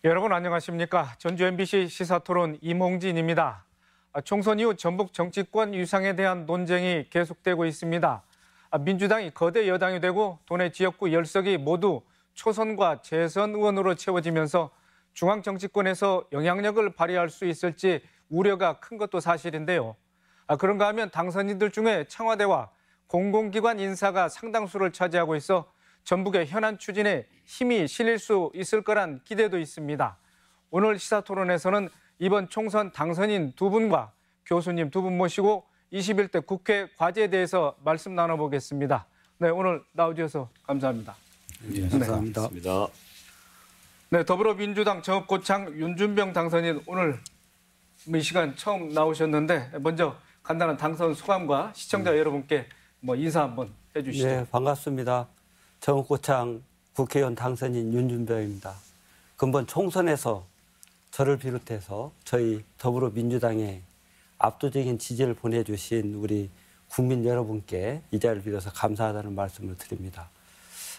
여러분 안녕하십니까? 전주 MBC 시사토론 임홍진입니다. 총선 이후 전북 정치권 유상에 대한 논쟁이 계속되고 있습니다. 민주당이 거대 여당이 되고 도내 지역구 10석이 모두 초선과 재선 의원으로 채워지면서 중앙 정치권에서 영향력을 발휘할 수 있을지 우려가 큰 것도 사실인데요. 그런가 하면 당선인들 중에 청와대와 공공기관 인사가 상당수를 차지하고 있어 전북의 현안 추진에 힘이 실릴 수 있을 거란 기대도 있습니다. 오늘 시사토론에서는 이번 총선 당선인 두 분과 교수님 두 분 모시고 21대 국회 과제에 대해서 말씀 나눠보겠습니다. 네, 오늘 나와주셔서 감사합니다. 네, 감사합니다. 네, 더불어민주당 정읍고창 윤준병 당선인 오늘 이 시간 처음 나오셨는데 먼저 간단한 당선 소감과 시청자 여러분께 인사 한번 해주시죠. 네, 반갑습니다. 정읍고창 국회의원 당선인 윤준병입니다. 근본 총선에서 저를 비롯해서 저희 더불어민주당에 압도적인 지지를 보내주신 우리 국민 여러분께 이 자리를 빌어서 감사하다는 말씀을 드립니다.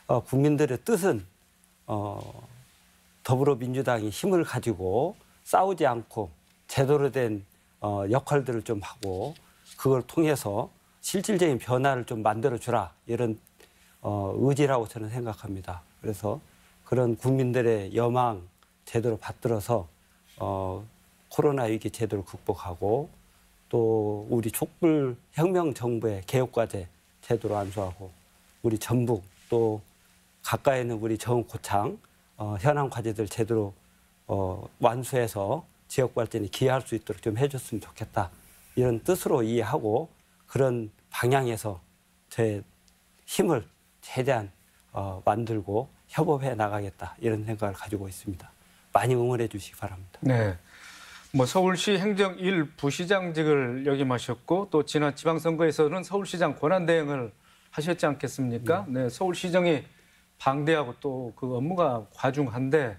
국민들의 뜻은 더불어민주당이 힘을 가지고 싸우지 않고 제대로 된 역할들을 좀 하고 그걸 통해서 실질적인 변화를 좀 만들어주라 이런 의지라고 저는 생각합니다. 그래서 그런 국민들의 여망 제대로 받들어서 코로나 위기 제대로 극복하고 또 우리 촛불 혁명 정부의 개혁과제 제대로 안수하고 우리 전북 또 가까이 있는 우리 정읍고창 현안 과제들 제대로 완수해서 지역 발전에 기여할 수 있도록 좀 해줬으면 좋겠다. 이런 뜻으로 이해하고 그런 방향에서 제 힘을 최대한 만들고 협업해 나가겠다. 이런 생각을 가지고 있습니다. 많이 응원해 주시기 바랍니다. 네. 서울시 행정 1부시장직을 역임하셨고 또 지난 지방선거에서는 서울시장 권한대행을 하셨지 않겠습니까? 네, 서울시정이 방대하고 또 그 업무가 과중한데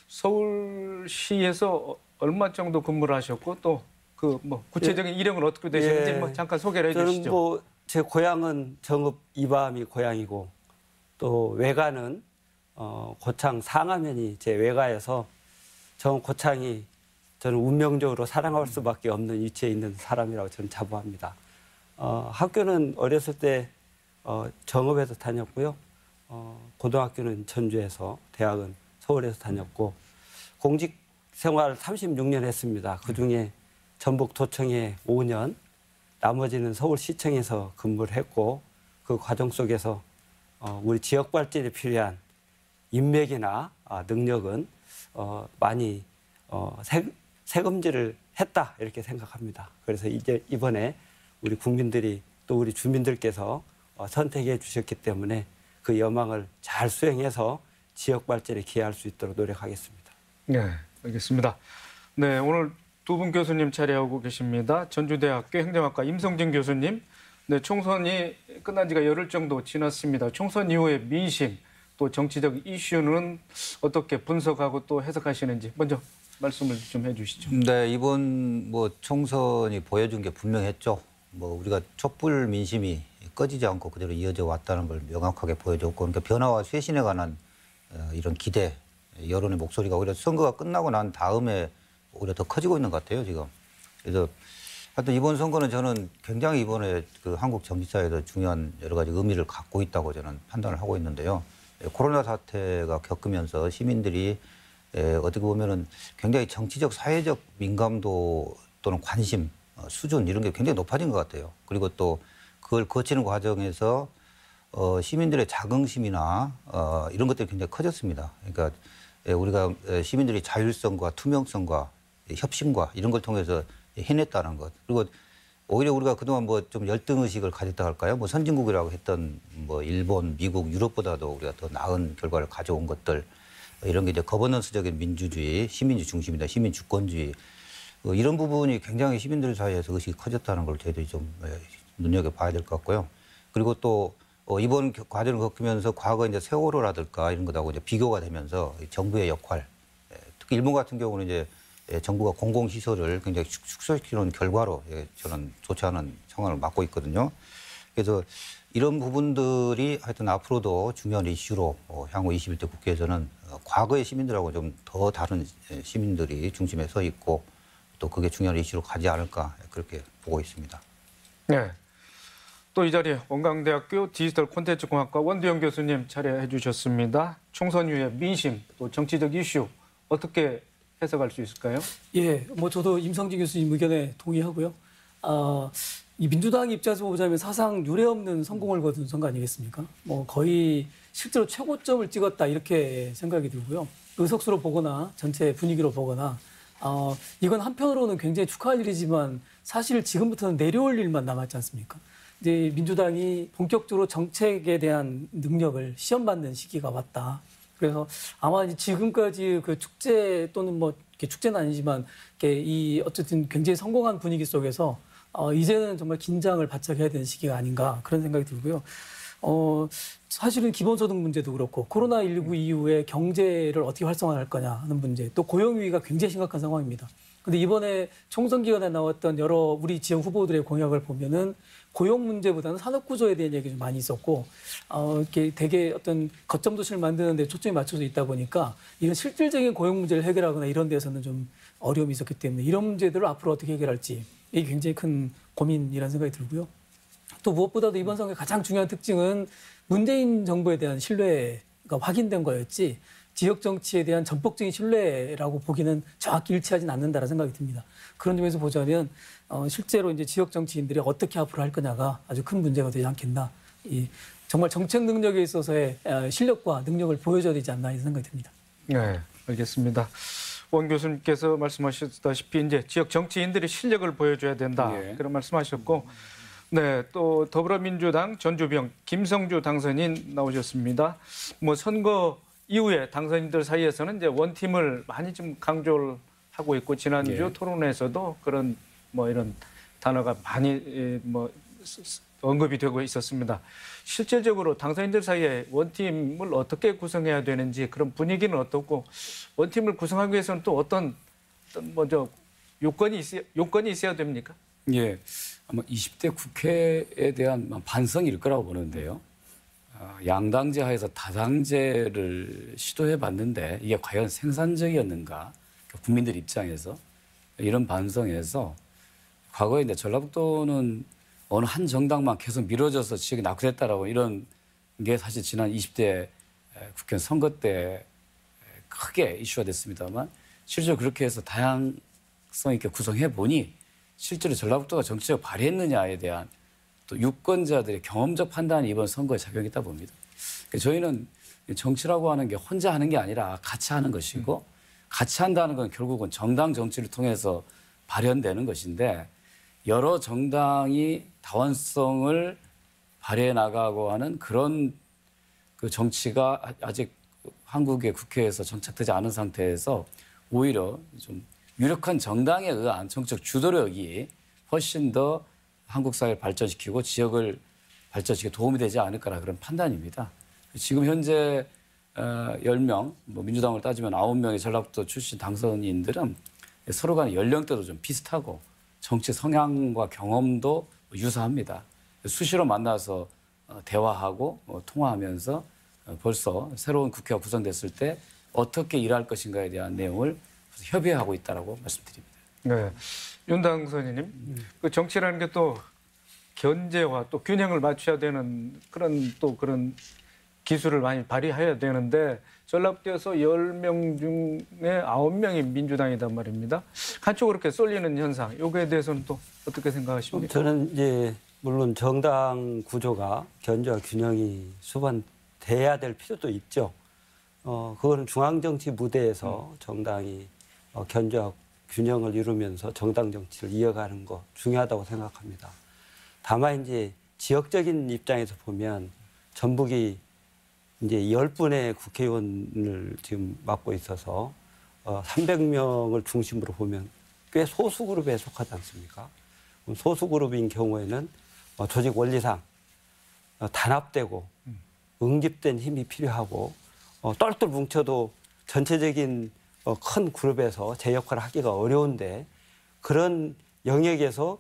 서울시에서 얼마 정도 근무를 하셨고 또 그 구체적인 이력은 어떻게 되시는지 잠깐 소개를 해주시죠. 저는 제 고향은 정읍 이밤이 고향이고 또 외가는 고창 상하면이 제 외가여서 정읍 고창이 저는 운명적으로 사랑할 수밖에 없는 위치에 있는 사람이라고 저는 자부합니다. 학교는 어렸을 때 정읍에서 다녔고요. 고등학교는 전주에서, 대학은 서울에서 다녔고 공직 생활 36년 했습니다. 그중에 전북도청에 5년, 나머지는 서울시청에서 근무를 했고 그 과정 속에서 우리 지역 발전에 필요한 인맥이나 능력은 많이 세금질을 했다 이렇게 생각합니다. 그래서 이제 이번에 우리 국민들이 또 우리 주민들께서 선택해 주셨기 때문에 그 여망을 잘 수행해서 지역 발전에 기여할 수 있도록 노력하겠습니다. 네, 알겠습니다. 네, 오늘 두 분 교수님 자리하고 계십니다. 전주대학교 행정학과 임성진 교수님. 네, 총선이 끝난 지가 열흘 정도 지났습니다. 총선 이후의 민심 또 정치적 이슈는 어떻게 분석하고 또 해석하시는지 먼저 말씀을 좀 해주시죠. 네, 이번 총선이 보여준 게 분명했죠. 우리가 촛불 민심이 꺼지지 않고 그대로 이어져 왔다는 걸 명확하게 보여줬고, 그러니까 변화와 쇄신에 관한 이런 기대, 여론의 목소리가 오히려 선거가 끝나고 난 다음에 오히려 더 커지고 있는 것 같아요, 지금. 그래서 하여튼 이번 선거는 저는 굉장히 이번에 그 한국 정치사에도 중요한 여러 가지 의미를 갖고 있다고 저는 판단을 하고 있는데요. 코로나 사태가 겪으면서 시민들이 어떻게 보면은 굉장히 정치적, 사회적 민감도 또는 관심 수준 이런 게 굉장히 높아진 것 같아요. 그리고 또 그걸 거치는 과정에서 시민들의 자긍심이나 이런 것들이 굉장히 커졌습니다. 그러니까 우리가 시민들이 자율성과 투명성과 협심과 이런 걸 통해서 해냈다는 것. 그리고 오히려 우리가 그동안 좀 열등의식을 가졌다 할까요? 선진국이라고 했던 일본, 미국, 유럽보다도 우리가 더 나은 결과를 가져온 것들. 이런 게 이제 거버넌스적인 민주주의, 시민주의 중심이다, 시민주권주의. 이런 부분이 굉장히 시민들 사이에서 의식이 커졌다는 걸 저희들이 좀 눈여겨봐야 될 것 같고요. 그리고 또 이번 과정을 겪으면서 과거 이제 세월호라든가 이런 것하고 이제 비교가 되면서 정부의 역할, 특히 일본 같은 경우는 이제 정부가 공공시설을 굉장히 축소시키는 결과로 저는 좋지 않은 상황을 맞고 있거든요. 그래서 이런 부분들이 하여튼 앞으로도 중요한 이슈로 향후 21대 국회에서는 과거의 시민들하고 좀 더 다른 시민들이 중심에 서 있고 또 그게 중요한 이슈로 가지 않을까 그렇게 보고 있습니다. 네. 또 이 자리에 원광대학교 디지털 콘텐츠 공학과 원두영 교수님 자리해 주셨습니다. 총선 이후의 민심 또 정치적 이슈 어떻게 해석할 수 있을까요? 예, 뭐 저도 임성진 교수님 의견에 동의하고요. 이 민주당 입장에서 보자면 사상 유례없는 성공을 거둔 선거 아니겠습니까? 뭐 거의 실제로 최고점을 찍었다 이렇게 생각이 들고요. 의석수로 보거나 전체 분위기로 보거나 이건 한편으로는 굉장히 축하할 일이지만 사실 지금부터는 내려올 일만 남았지 않습니까? 이제 민주당이 본격적으로 정책에 대한 능력을 시험받는 시기가 왔다. 그래서 아마 지금까지 그 축제 또는 뭐 이렇게 축제는 아니지만 이렇게 이 어쨌든 굉장히 성공한 분위기 속에서 이제는 정말 긴장을 바짝 해야 되는 시기가 아닌가 그런 생각이 들고요. 사실은 기본소득 문제도 그렇고 코로나19 이후에 경제를 어떻게 활성화할 거냐 하는 문제 또 고용 위기가 굉장히 심각한 상황입니다. 근데 이번에 총선 기간에 나왔던 여러 우리 지역 후보들의 공약을 보면은 고용 문제보다는 산업 구조에 대한 얘기 좀 많이 있었고, 이렇게 되게 어떤 거점 도시를 만드는 데 초점이 맞춰져 있다 보니까 이런 실질적인 고용 문제를 해결하거나 이런 데서는 좀 어려움이 있었기 때문에 이런 문제들을 앞으로 어떻게 해결할지 이게 굉장히 큰 고민이라는 생각이 들고요. 또 무엇보다도 이번 선거의 가장 중요한 특징은 문재인 정부에 대한 신뢰가 확인된 거였지 지역 정치에 대한 전폭적인 신뢰라고 보기는 정확히 일치하진 않는다라는 생각이 듭니다. 그런 점에서 보자면 실제로 이제 지역 정치인들이 어떻게 앞으로 할 거냐가 아주 큰 문제가 되지 않겠나. 정말 정책 능력에 있어서의 실력과 능력을 보여줘야 되지 않나 이런 생각이 듭니다. 네, 알겠습니다. 원 교수님께서 말씀하셨다시피 이제 지역 정치인들이 실력을 보여줘야 된다 그런 말씀하셨고, 네, 또 더불어민주당 전주병 김성주 당선인 나오셨습니다. 뭐 선거 이후에 당선인들 사이에서는 이제 원팀을 많이 좀 강조를 하고 있고 지난주 토론에서도 그런 뭐 이런 단어가 많이 뭐 언급이 되고 있었습니다. 실질적으로 당선인들 사이에 원팀을 어떻게 구성해야 되는지 그런 분위기는 어떻고 원팀을 구성하기 위해서는 또 어떤 먼저 요건이 있어야 됩니까? 예, 아마 20대 국회에 대한 반성일 거라고 보는데요. 양당제 하에서 다당제를 시도해 봤는데 이게 과연 생산적이었는가? 국민들 입장에서 이런 반성에서 과거에 이제 전라북도는 어느 한 정당만 계속 미뤄져서 지역이 낙후됐다라고 이런 게 사실 지난 20대 국회 선거 때 크게 이슈가 됐습니다만 실제로 그렇게 해서 다양성 있게 구성해 보니 실제로 전라북도가 정치적으로 발휘했느냐에 대한 또 유권자들의 경험적 판단이 이번 선거에 작용했다 봅니다. 저희는 정치라고 하는 게 혼자 하는 게 아니라 같이 하는 것이고 같이 한다는 건 결국은 정당 정치를 통해서 발현되는 것인데 여러 정당이 다원성을 발휘해 나가고 하는 그런 그 정치가 아직 한국의 국회에서 정착되지 않은 상태에서 오히려 좀 유력한 정당에 의한 정책 주도력이 훨씬 더 한국 사회를 발전시키고 지역을 발전시키고 도움이 되지 않을까라 그런 판단입니다. 지금 현재 10명, 뭐 민주당을 따지면 9명의 전라북도 출신 당선인들은 서로 간의 연령대도 좀 비슷하고 정치 성향과 경험도 유사합니다. 수시로 만나서 대화하고 통화하면서 벌써 새로운 국회가 구성됐을 때 어떻게 일할 것인가에 대한 내용을 협의하고 있다라고 말씀드립니다. 네, 윤 당선인님, 그 정치라는 게 또 견제와 또 균형을 맞춰야 되는 그런 기술을 많이 발휘해야 되는데 전라북도에서 10명 중에 9명이 민주당이단 말입니다. 한쪽으로 이렇게 쏠리는 현상, 요거에 대해서는 또 어떻게 생각하십니까? 저는 이제 물론 정당 구조가 견제와 균형이 수반돼야 될 필요도 있죠. 그거는 중앙정치 무대에서 정당이 견제와 균형을 이루면서 정당 정치를 이어가는 거 중요하다고 생각합니다. 다만 이제 지역적인 입장에서 보면 전북이 이제 10분의 국회의원을 지금 맡고 있어서 300명을 중심으로 보면 꽤 소수 그룹에 속하지 않습니까? 소수 그룹인 경우에는 조직 원리상 단합되고 응집된 힘이 필요하고 똘똘 뭉쳐도 전체적인 큰 그룹에서 제 역할을 하기가 어려운데 그런 영역에서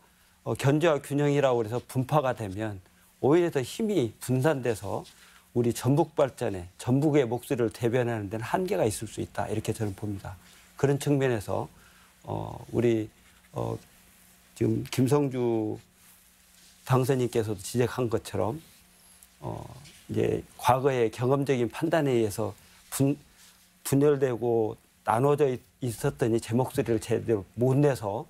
견제와 균형이라고 해서 분파가 되면 오히려 더 힘이 분산돼서 우리 전북 발전에 전북의 목소리를 대변하는 데는 한계가 있을 수 있다. 이렇게 저는 봅니다. 그런 측면에서 우리 지금 김성주 당선인께서도 지적한 것처럼 이제 과거의 경험적인 판단에 의해서 분열되고 나눠져 있었더니 제 목소리를 제대로 못 내서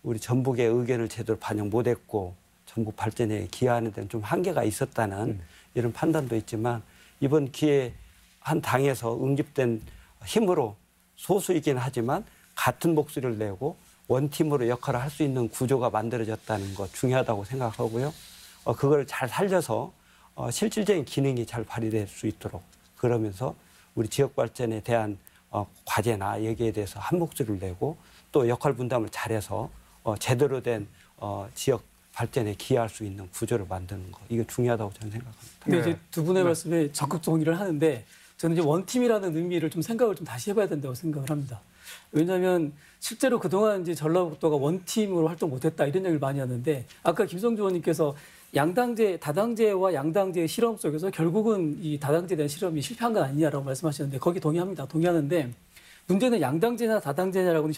우리 전북의 의견을 제대로 반영 못했고 전북 발전에 기여하는 데는 좀 한계가 있었다는 이런 판단도 있지만 이번 기회에 한 당에서 응집된 힘으로 소수이긴 하지만 같은 목소리를 내고 원팀으로 역할을 할 수 있는 구조가 만들어졌다는 것 중요하다고 생각하고요. 그걸 잘 살려서 실질적인 기능이 잘 발휘될 수 있도록 그러면서 우리 지역 발전에 대한 과제나 여기에 대해서 한 목소리를 내고 또 역할 분담을 잘해서 제대로 된 지역 발전에 기여할 수 있는 구조를 만드는 거 이게 중요하다고 저는 생각합니다. 근데 네. 이제 두 분의 말씀에 적극 동의를 하는데 저는 이제 원팀이라는 의미를 좀 생각을 좀 다시 해봐야 된다고 생각을 합니다. 왜냐하면 실제로 그동안 이제 전라북도가 원팀으로 활동 못했다 이런 얘기를 많이 하는데 아까 김성주 의원님께서 다당제와 양당제의 실험 속에서 결국은 이 다당제에 대한 실험이 실패한 건 아니냐라고 말씀하시는데 거기 동의합니다. 동의하는데 문제는 양당제냐 다당제냐라고는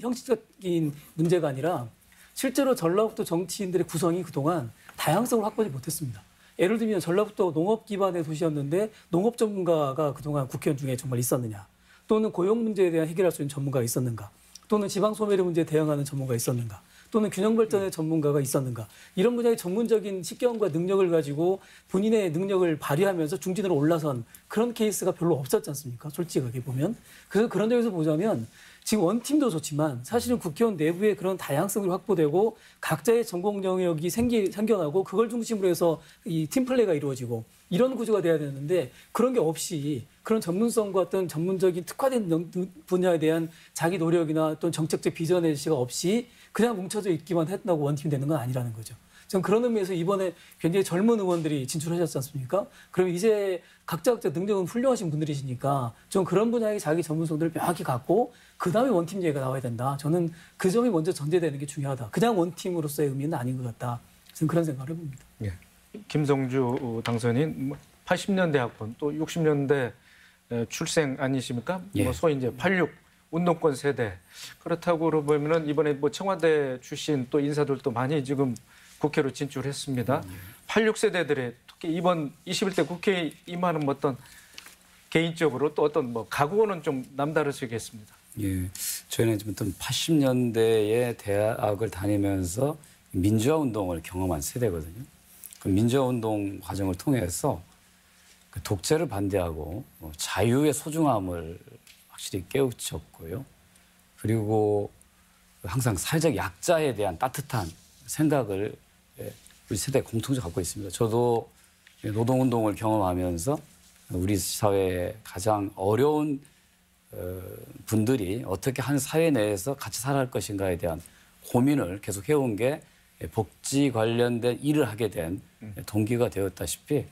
형식적인 문제가 아니라 실제로 전라북도 정치인들의 구성이 그동안 다양성을 확보하지 못했습니다. 예를 들면 전라북도 농업 기반의 도시였는데 농업 전문가가 그동안 국회의원 중에 정말 있었느냐. 또는 고용 문제에 대한 해결할 수 있는 전문가가 있었는가. 또는 지방 소멸의 문제에 대응하는 전문가가 있었는가. 또는 균형 발전의 전문가가 있었는가. 이런 분야의 전문적인 식견과 능력을 가지고 본인의 능력을 발휘하면서 중진으로 올라선 그런 케이스가 별로 없었지 않습니까? 솔직하게 보면. 그래서 그런 점에서 보자면 지금 원팀도 좋지만 사실은 국회의원 내부에 그런 다양성이 확보되고 각자의 전공 영역이 생겨나고 그걸 중심으로 해서 이 팀플레이가 이루어지고 이런 구조가 돼야 되는데 그런 게 없이 그런 전문성과 어떤 전문적인 특화된 분야에 대한 자기 노력이나 어떤 정책적 비전의 제시가 없이 그냥 뭉쳐져 있기만 했다고 원팀이 되는 건 아니라는 거죠. 저는 그런 의미에서 이번에 굉장히 젊은 의원들이 진출하셨지 않습니까? 그럼 이제 각자 능력은 훌륭하신 분들이시니까 좀 그런 분야의 자기 전문성들을 명확히 갖고 그다음에 원팀 얘기가 나와야 된다. 저는 그 점이 먼저 전제되는 게 중요하다. 그냥 원팀으로서의 의미는 아닌 것 같다. 저는 그런 생각을 해봅니다. 예. 김성주 당선인 80년대 학번 또 60년대 출생 아니십니까? 예. 뭐 소위 이제 86 운동권 세대. 그렇다고 보면은 이번에 뭐 청와대 출신 또 인사들도 많이 지금 국회로 진출했습니다. 86세대들의 특히 이번 21대 국회에 임하는 어떤 개인적으로 또 어떤 뭐 각오는 좀 남다르시겠습니다. 예, 저희는 지금 80년대에 대학을 다니면서 민주화 운동을 경험한 세대거든요. 그 민주화 운동 과정을 통해서 그 독재를 반대하고 자유의 소중함을 확실히 깨우쳤고요. 그리고 항상 사회적 약자에 대한 따뜻한 생각을 우리 세대가 공통적으로 갖고 있습니다. 저도 노동운동을 경험하면서 우리 사회의 가장 어려운 분들이 어떻게 한 사회 내에서 같이 살아갈 것인가에 대한 고민을 계속 해온 게 복지 관련된 일을 하게 된 동기가 되었다시피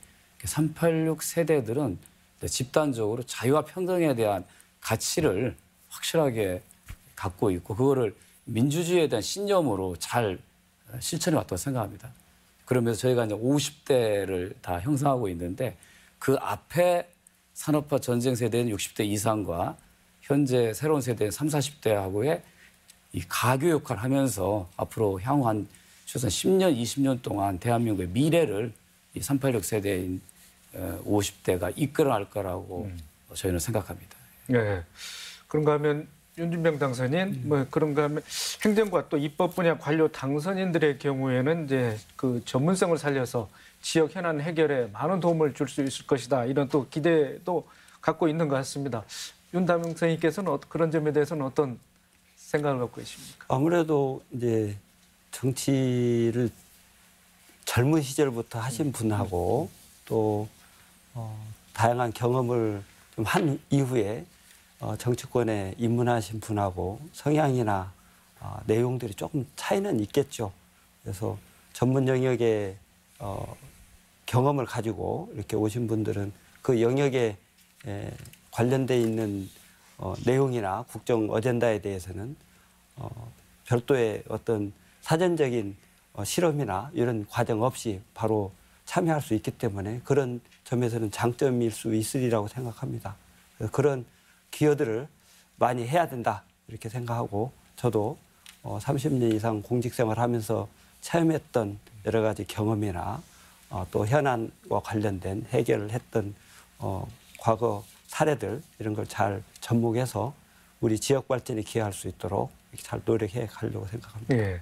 386 세대들은 집단적으로 자유와 평등에 대한 가치를 확실하게 갖고 있고 그거를 민주주의에 대한 신념으로 잘 실천해 왔다고 생각합니다. 그러면서 저희가 이제 50대를 다 형성하고 있는데 그 앞에 산업화 전쟁 세대는 60대 이상과 현재 새로운 세대는 30, 40대하고의 이 가교 역할을 하면서 앞으로 향후 한 최소한 10년, 20년 동안 대한민국의 미래를 이 386 세대인 50대가 이끌어갈 거라고 저희는 생각합니다. 네. 그런가 하면 윤준병 당선인, 뭐 그런가 하면 행정과 또 입법 분야 관료 당선인들의 경우에는 이제 그 전문성을 살려서 지역 현안 해결에 많은 도움을 줄 수 있을 것이다. 이런 또 기대도 갖고 있는 것 같습니다. 윤 당선인께서는 그런 점에 대해서는 어떤 생각을 갖고 계십니까? 아무래도 이제 정치를 젊은 시절부터 하신 분하고 또 다양한 경험을 좀 한 이후에 정치권에 입문하신 분하고 성향이나 내용들이 조금 차이는 있겠죠. 그래서 전문 영역의 경험을 가지고 이렇게 오신 분들은 그 영역에 관련돼 있는 내용이나 국정 어젠다에 대해서는 별도의 어떤 사전적인 실험이나 이런 과정 없이 바로 참여할 수 있기 때문에 그런 점에서는 장점일 수 있으리라고 생각합니다. 그래서 그런 기여들을 많이 해야 된다 이렇게 생각하고 저도 30년 이상 공직생활을 하면서 체험했던 여러 가지 경험이나 또 현안과 관련된 해결을 했던 과거 사례들 이런 걸 잘 접목해서 우리 지역 발전에 기여할 수 있도록 이렇게 잘 노력해 가려고 생각합니다. 예.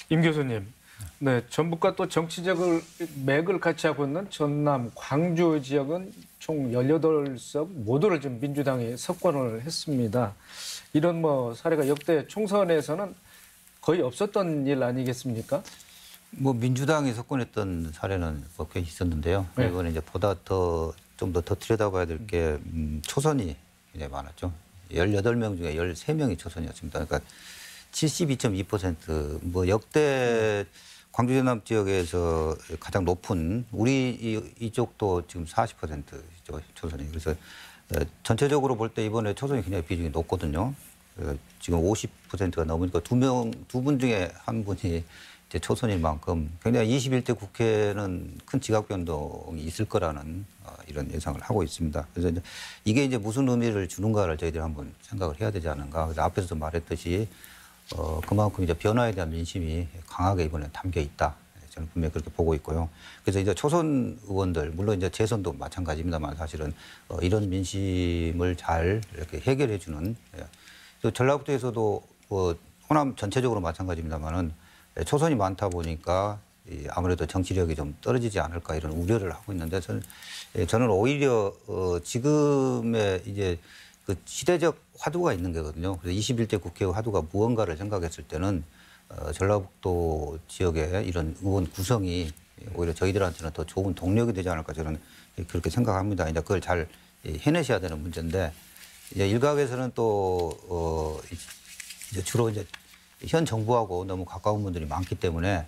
임 교수님, 네, 전북과 또 정치적 맥을 같이 하고 있는 전남, 광주 지역은 총 18석 모두를 지금 민주당이 석권을 했습니다. 이런 사례가 역대 총선에서는 거의 없었던 일 아니겠습니까? 뭐 민주당이 석권했던 사례는 꽤 있었는데요. 네. 이번에 이제 보다 좀 더 들여다봐야 될 게 초선이 굉장히 많았죠. 18명 중에 13명이 초선이었습니다. 그러니까 72.2% 뭐 역대 광주 전남 지역에서 가장 높은 우리 이쪽도 지금 40%죠 초선이. 그래서 전체적으로 볼 때 이번에 초선이 굉장히 비중이 높거든요. 지금 50%가 넘으니까 두 분 중에 한 분이 이제 초선일 만큼 굉장히 21대 국회는 큰 지각 변동이 있을 거라는 이런 예상을 하고 있습니다. 그래서 이게 이제 무슨 의미를 주는가를 저희들이 한번 생각을 해야 되지 않은가. 그래서 앞에서도 말했듯이 그만큼 이제 변화에 대한 민심이 강하게 이번에 담겨 있다. 저는 분명히 그렇게 보고 있고요. 그래서 이제 초선 의원들, 물론 이제 재선도 마찬가지입니다만 사실은 이런 민심을 잘 이렇게 해결해 주는 또 전라북도에서도 호남 전체적으로 마찬가지입니다만은 초선이 많다 보니까 아무래도 정치력이 좀 떨어지지 않을까 이런 우려를 하고 있는데 저는 오히려 지금의 이제 그 시대적 화두가 있는 거거든요. 그래서 21대 국회 화두가 무언가를 생각했을 때는 전라북도 지역의 이런 의원 구성이 오히려 저희들한테는 더 좋은 동력이 되지 않을까 저는 그렇게 생각합니다. 이제 그걸 잘 해내셔야 되는 문제인데 이제 일각에서는 또 이제 주로 이제 현 정부하고 너무 가까운 분들이 많기 때문에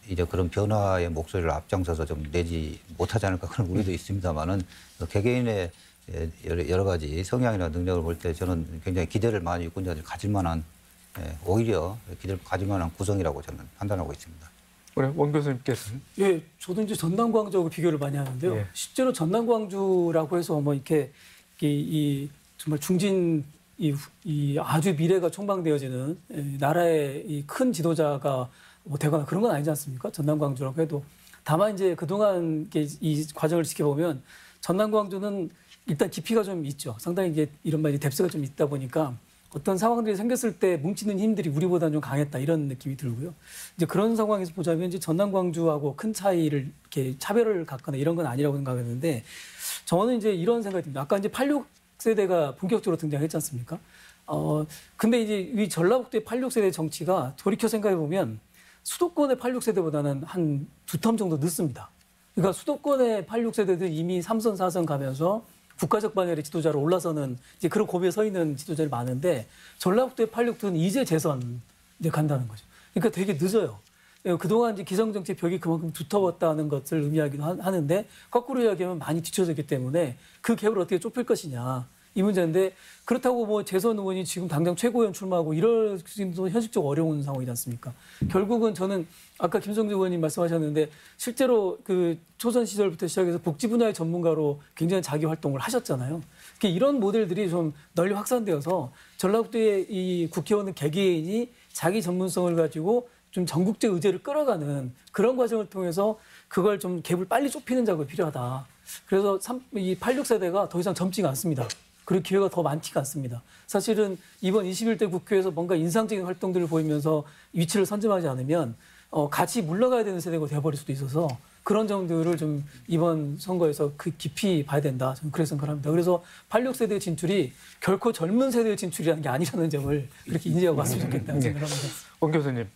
이제 그런 변화의 목소리를 앞장서서 좀 내지 못하지 않을까 그런 우려도 있습니다만은 개개인의 여러 가지 성향이나 능력을 볼 때 저는 굉장히 기대를 많이 유권자들이 가질 만한 오히려 기대를 가질 만한 구성이라고 저는 판단하고 있습니다. 그래, 원 교수님께서는? 예, 저도 이제 전남 광주하고 비교를 많이 하는데요. 예. 실제로 전남 광주라고 해서 이렇게 이 정말 중진 이 아주 미래가 촉망되어지는 나라의 이 큰 지도자가 되거나 그런 건 아니지 않습니까? 전남 광주라고 해도 다만 이제 그동안 이 과정을 지켜보면 전남 광주는 일단 깊이가 좀 있죠. 상당히 이게 이런 말이 뎁스가 좀 있다 보니까 어떤 상황들이 생겼을 때 뭉치는 힘들이 우리보다는 좀 강했다 이런 느낌이 들고요. 이제 그런 상황에서 보자면 이제 전남 광주하고 큰 차이를 이렇게 차별을 갖거나 이런 건 아니라고 생각했는데 저는 이제 이런 생각이 듭니다. 아까 이제 86세대가 본격적으로 등장했지 않습니까? 근데 이제 이 전라북도의 86세대 정치가 돌이켜 생각해 보면 수도권의 86세대보다는 한 2텀 정도 늦습니다. 그러니까 수도권의 86세대들 이미 3선, 4선 가면서 국가적 반열의 지도자로 올라서는 이제 그런 고비에 서 있는 지도자들이 많은데 전라북도의 86도는 이제 재선 이제 간다는 거죠. 그러니까 되게 늦어요. 그동안 이제 기성정치 벽이 그만큼 두터웠다는 것을 의미하기도 하는데 거꾸로 이야기하면 많이 뒤쳐졌기 때문에 그 갭을 어떻게 좁힐 것이냐 이 문제인데 그렇다고 뭐 재선 의원이 지금 당장 최고위원 출마하고 이럴수도 현실적으로 어려운 상황이지 않습니까? 결국은 저는 아까 김성주 의원님 말씀하셨는데 실제로 그 초선 시절부터 시작해서 복지 분야의 전문가로 굉장히 자기 활동을 하셨잖아요. 이런 모델들이 좀 널리 확산되어서 전라북도의 이 국회의원은 개개인이 자기 전문성을 가지고 좀 전국적 의제를 끌어가는 그런 과정을 통해서 그걸 좀 갭을 빨리 좁히는 작업이 필요하다. 그래서 이 86세대가 더 이상 젊지가 않습니다. 그리고 기회가 더 많지가 않습니다. 사실은 이번 21대 국회에서 뭔가 인상적인 활동들을 보이면서 위치를 선점하지 않으면 같이 물러가야 되는 세대가 되어버릴 수도 있어서 그런 점들을 좀 이번 선거에서 그 깊이 봐야 된다. 저는 그렇게 생각합니다. 그래서 86세대 진출이 결코 젊은 세대의 진출이라는 게 아니라는 점을 그렇게 인지하고 왔으면 좋겠다는 생각을 합니다. 원 교수님,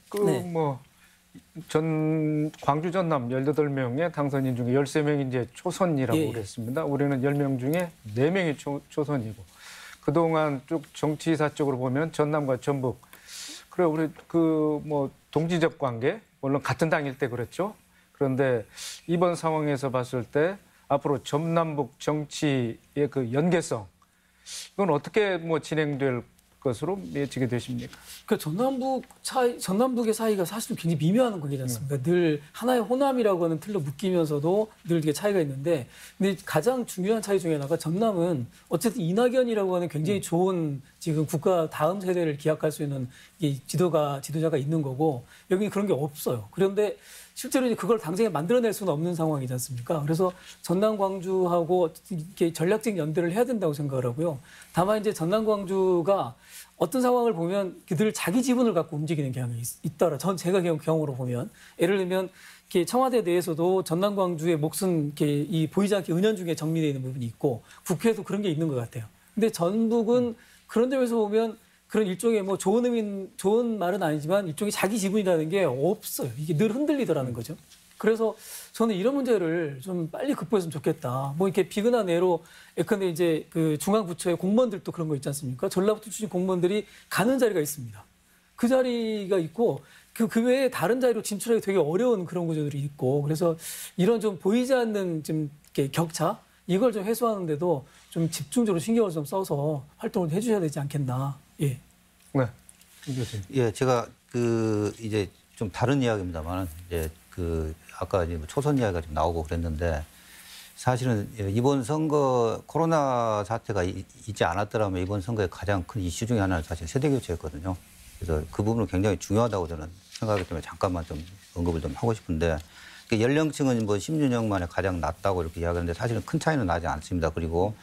광주 전남 18명의 당선인 중에 13명이 이제 초선이라고 그랬습니다. 우리는 10명 중에 4명이 초선이고 그동안 쭉 정치사적으로 보면 전남과 전북 그래 우리 동지적 관계 물론 같은 당일 때 그랬죠. 그런데 이번 상황에서 봤을 때 앞으로 전남북 정치의 그 연계성 이건 어떻게 진행될 것으로 예측이 되십니까? 그 전남북의 사이가 사실은 굉장히 미묘한 관계지 않습니까? 늘 하나의 호남이라고 하는 틀로 묶이면서도 늘 이게 차이가 있는데, 근데 가장 중요한 차이 중에 하나가 전남은 어쨌든 이낙연이라고 하는 굉장히 좋은 지금 국가 다음 세대를 기약할 수 있는 이 지도자가 있는 거고, 여기는 그런 게 없어요. 그런데 실제로 이제 그걸 당장에 만들어낼 수는 없는 상황이지 않습니까? 그래서 전남 광주하고 이렇게 전략적 연대를 해야 된다고 생각을 하고요. 다만 이제 전남 광주가 어떤 상황을 보면 그들 자기 지분을 갖고 움직이는 경향이 있더라. 제가 경험으로 보면 예를 들면 이렇게 청와대 내에서도 전남 광주의 몫은 이렇게 이 보이지 않게 은연중에 정리되어 있는 부분이 있고 국회에도 그런 게 있는 것 같아요. 근데 전북은 그런 점에서 보면 그런 일종의 뭐 좋은 말은 아니지만 일종의 자기 지분이라는 게 없어요. 이게 늘 흔들리더라는 거죠. 그래서 저는 이런 문제를 좀 빨리 극복했으면 좋겠다. 뭐 이렇게 비근한 예로 예컨대 이제 그 중앙부처의 공무원들도 그런 거 있지 않습니까? 전라북도 출신 공무원들이 가는 자리가 있습니다. 그 자리가 있고 그 외에 다른 자리로 진출하기 되게 어려운 그런 구조들이 있고, 그래서 이런 좀 보이지 않는 좀 이렇게 격차 이걸 좀 해소하는데도 좀 집중적으로 신경을 좀 써서 활동을 해주셔야 되지 않겠나. 예. 네. 김 교수님. 예, 제가 이제 좀 다른 이야기입니다만 이제 아까 이제 초선 이야기가 좀 나오고 그랬는데, 사실은 이번 선거 코로나 사태가 있지 않았더라면 이번 선거의 가장 큰 이슈 중에 하나는 사실 세대 교체였거든요. 그래서 그 부분은 굉장히 중요하다고 저는 생각하기 때문에 잠깐만 좀 언급을 좀 하고 싶은데, 연령층은 뭐 10년 만에 가장 낮다고 이렇게 이야기하는데 사실은 큰 차이는 나지 않습니다. 그리고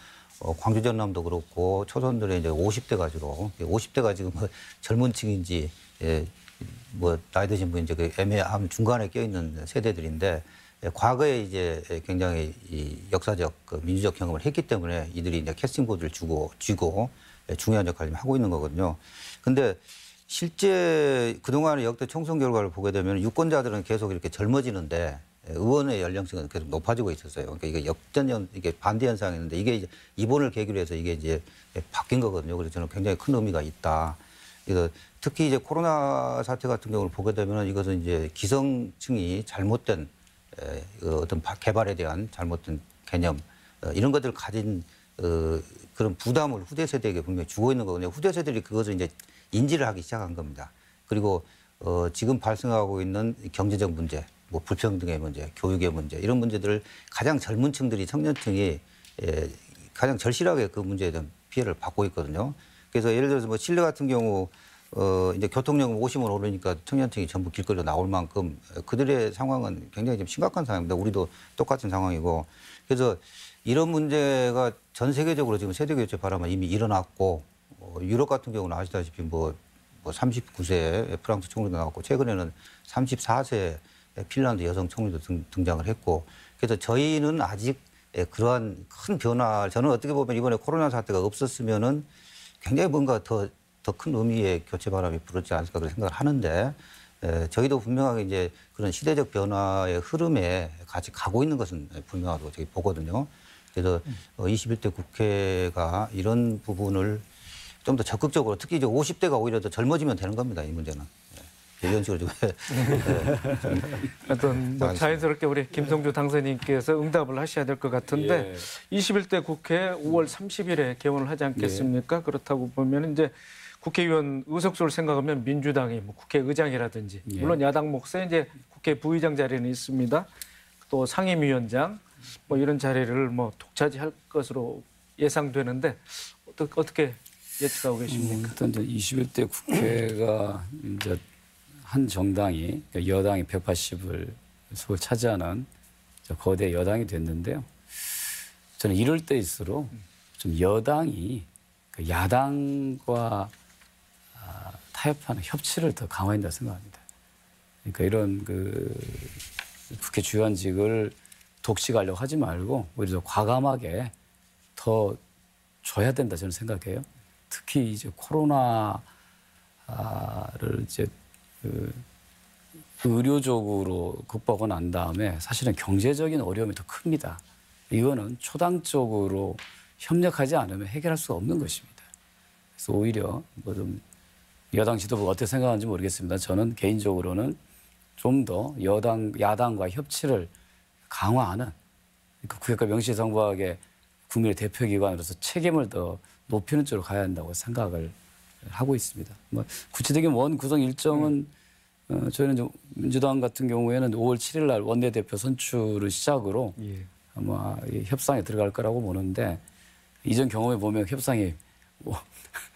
광주 전남도 그렇고 초선들의 이제 50대가 지금 뭐 젊은 층인지 뭐 나이 드신 분이 이제 그 애매함 중간에 껴있는 세대들인데, 과거에 이제 굉장히 이 역사적 민주적 경험을 했기 때문에 이들이 이제 캐스팅 보드를 쥐고 중요한 역할을 하고 있는 거거든요. 근데 실제 그동안의 역대 총선 결과를 보게 되면 유권자들은 계속 이렇게 젊어지는데 의원의 연령층은 계속 높아지고 있었어요. 그러니까 이게 이게 반대 현상이었는데 이게 이제 이번을 계기로 해서 이게 이제 바뀐 거거든요. 그래서 저는 굉장히 큰 의미가 있다. 그래서 특히 이제 코로나 사태 같은 경우를 보게 되면 이것은 이제 기성층이 잘못된 어떤 개발에 대한 잘못된 개념 이런 것들을 가진 그런 부담을 후대 세대에게 분명히 주고 있는 거거든요. 후대 세대들이 그것을 이제 인지를 하기 시작한 겁니다. 그리고 지금 발생하고 있는 경제적 문제, 뭐 불평등의 문제, 교육의 문제 이런 문제들을 가장 젊은 층들이 청년층이 가장 절실하게 그 문제에 대한 피해를 받고 있거든요. 그래서 예를 들어서 뭐 실내 같은 경우 이제 교통요금 50원 오르니까 청년층이 전부 길거리로 나올 만큼 그들의 상황은 굉장히 좀 심각한 상황입니다. 우리도 똑같은 상황이고, 그래서 이런 문제가 전 세계적으로 지금 세대교체 바람은 이미 일어났고, 유럽 같은 경우는 아시다시피 뭐 39세 프랑스 총리도 나왔고, 최근에는 34세 핀란드 여성 총리도 등장을 했고, 그래서 저희는 아직 그러한 큰 변화, 저는 어떻게 보면 이번에 코로나 사태가 없었으면은 굉장히 뭔가 더 큰 의미의 교체 바람이 불었지 않을까 그런 생각을 하는데, 저희도 분명하게 이제 그런 시대적 변화의 흐름에 같이 가고 있는 것은 분명하다고 저희 보거든요. 그래서 21대 국회가 이런 부분을 좀 더 적극적으로, 특히 이제 50대가 오히려 더 젊어지면 되는 겁니다, 이 문제는. 이런 식으로 좀. 어떤 뭐 자연스럽게 우리 김성주 당선인께서 응답을 하셔야 될 것 같은데, 21대 국회 5월 30일에 개원을 하지 않겠습니까? 그렇다고 보면 이제 국회의원 의석수를 생각하면 민주당이 뭐 국회의장이라든지 물론 야당 몫에 이제 국회 부의장 자리는 있습니다. 또 상임위원장 뭐 이런 자리를 뭐 독차지할 것으로 예상되는데 어떻게 예측하고 계십니까? 일단 이제 21대 국회가 이제 한 정당이 여당이 180을 속을 차지하는 거대 여당이 됐는데요. 저는 이럴 때일수록 좀 여당이 야당과 타협하는 협치를 더 강화해야 된다고 생각합니다. 그러니까 이런 국회 주요한직을 독식하려고 하지 말고 오히려 더 과감하게 더 줘야 된다 저는 생각해요. 특히 이제 코로나를 이제 의료적으로 극복하고 난 다음에 사실은 경제적인 어려움이 더 큽니다. 이거는 초당적으로 협력하지 않으면 해결할 수가 없는 것입니다. 그래서 오히려 뭐 좀 여당 지도부가 어떻게 생각하는지 모르겠습니다. 저는 개인적으로는 좀 더 야당과 협치를 강화하는, 그러니까 국회가 명시성부하게 국민의 대표기관으로서 책임을 더 높이는 쪽으로 가야 한다고 생각을 하고 있습니다. 뭐 구체적인 원 구성 일정은 저희는 좀 민주당 같은 경우에는 5월 7일 날 원내대표 선출을 시작으로 예. 아마 이 협상에 들어갈 거라고 보는데 이전 경험에 보면 협상이 뭐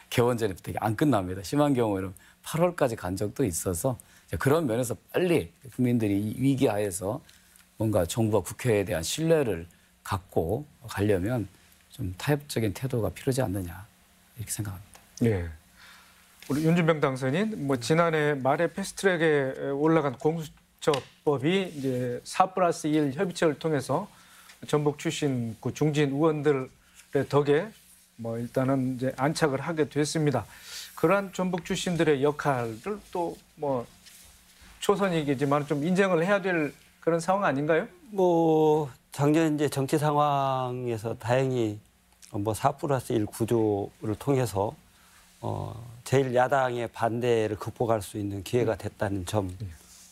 개원 전에 되게 안 끝납니다. 심한 경우에는 8월까지 간 적도 있어서 그런 면에서 빨리 국민들이 이 위기하에서 뭔가 정부와 국회에 대한 신뢰를 갖고 가려면 좀 타협적인 태도가 필요하지 않느냐 이렇게 생각합니다. 예. 우리 윤준병 당선인 뭐 지난해 말에 패스트트랙에 올라간 공수처법이 이제 4+1 협의체를 통해서 전북 출신 그 중진 의원들의 덕에 뭐 일단은 이제 안착을 하게 됐습니다. 그러한 전북 출신들의 역할을 또 뭐 초선이겠지만 좀 인정을 해야 될 그런 상황 아닌가요? 뭐 작년 이제 정치 상황에서 다행히 뭐 4+1 구조를 통해서 제일 야당의 반대를 극복할 수 있는 기회가 됐다는 점,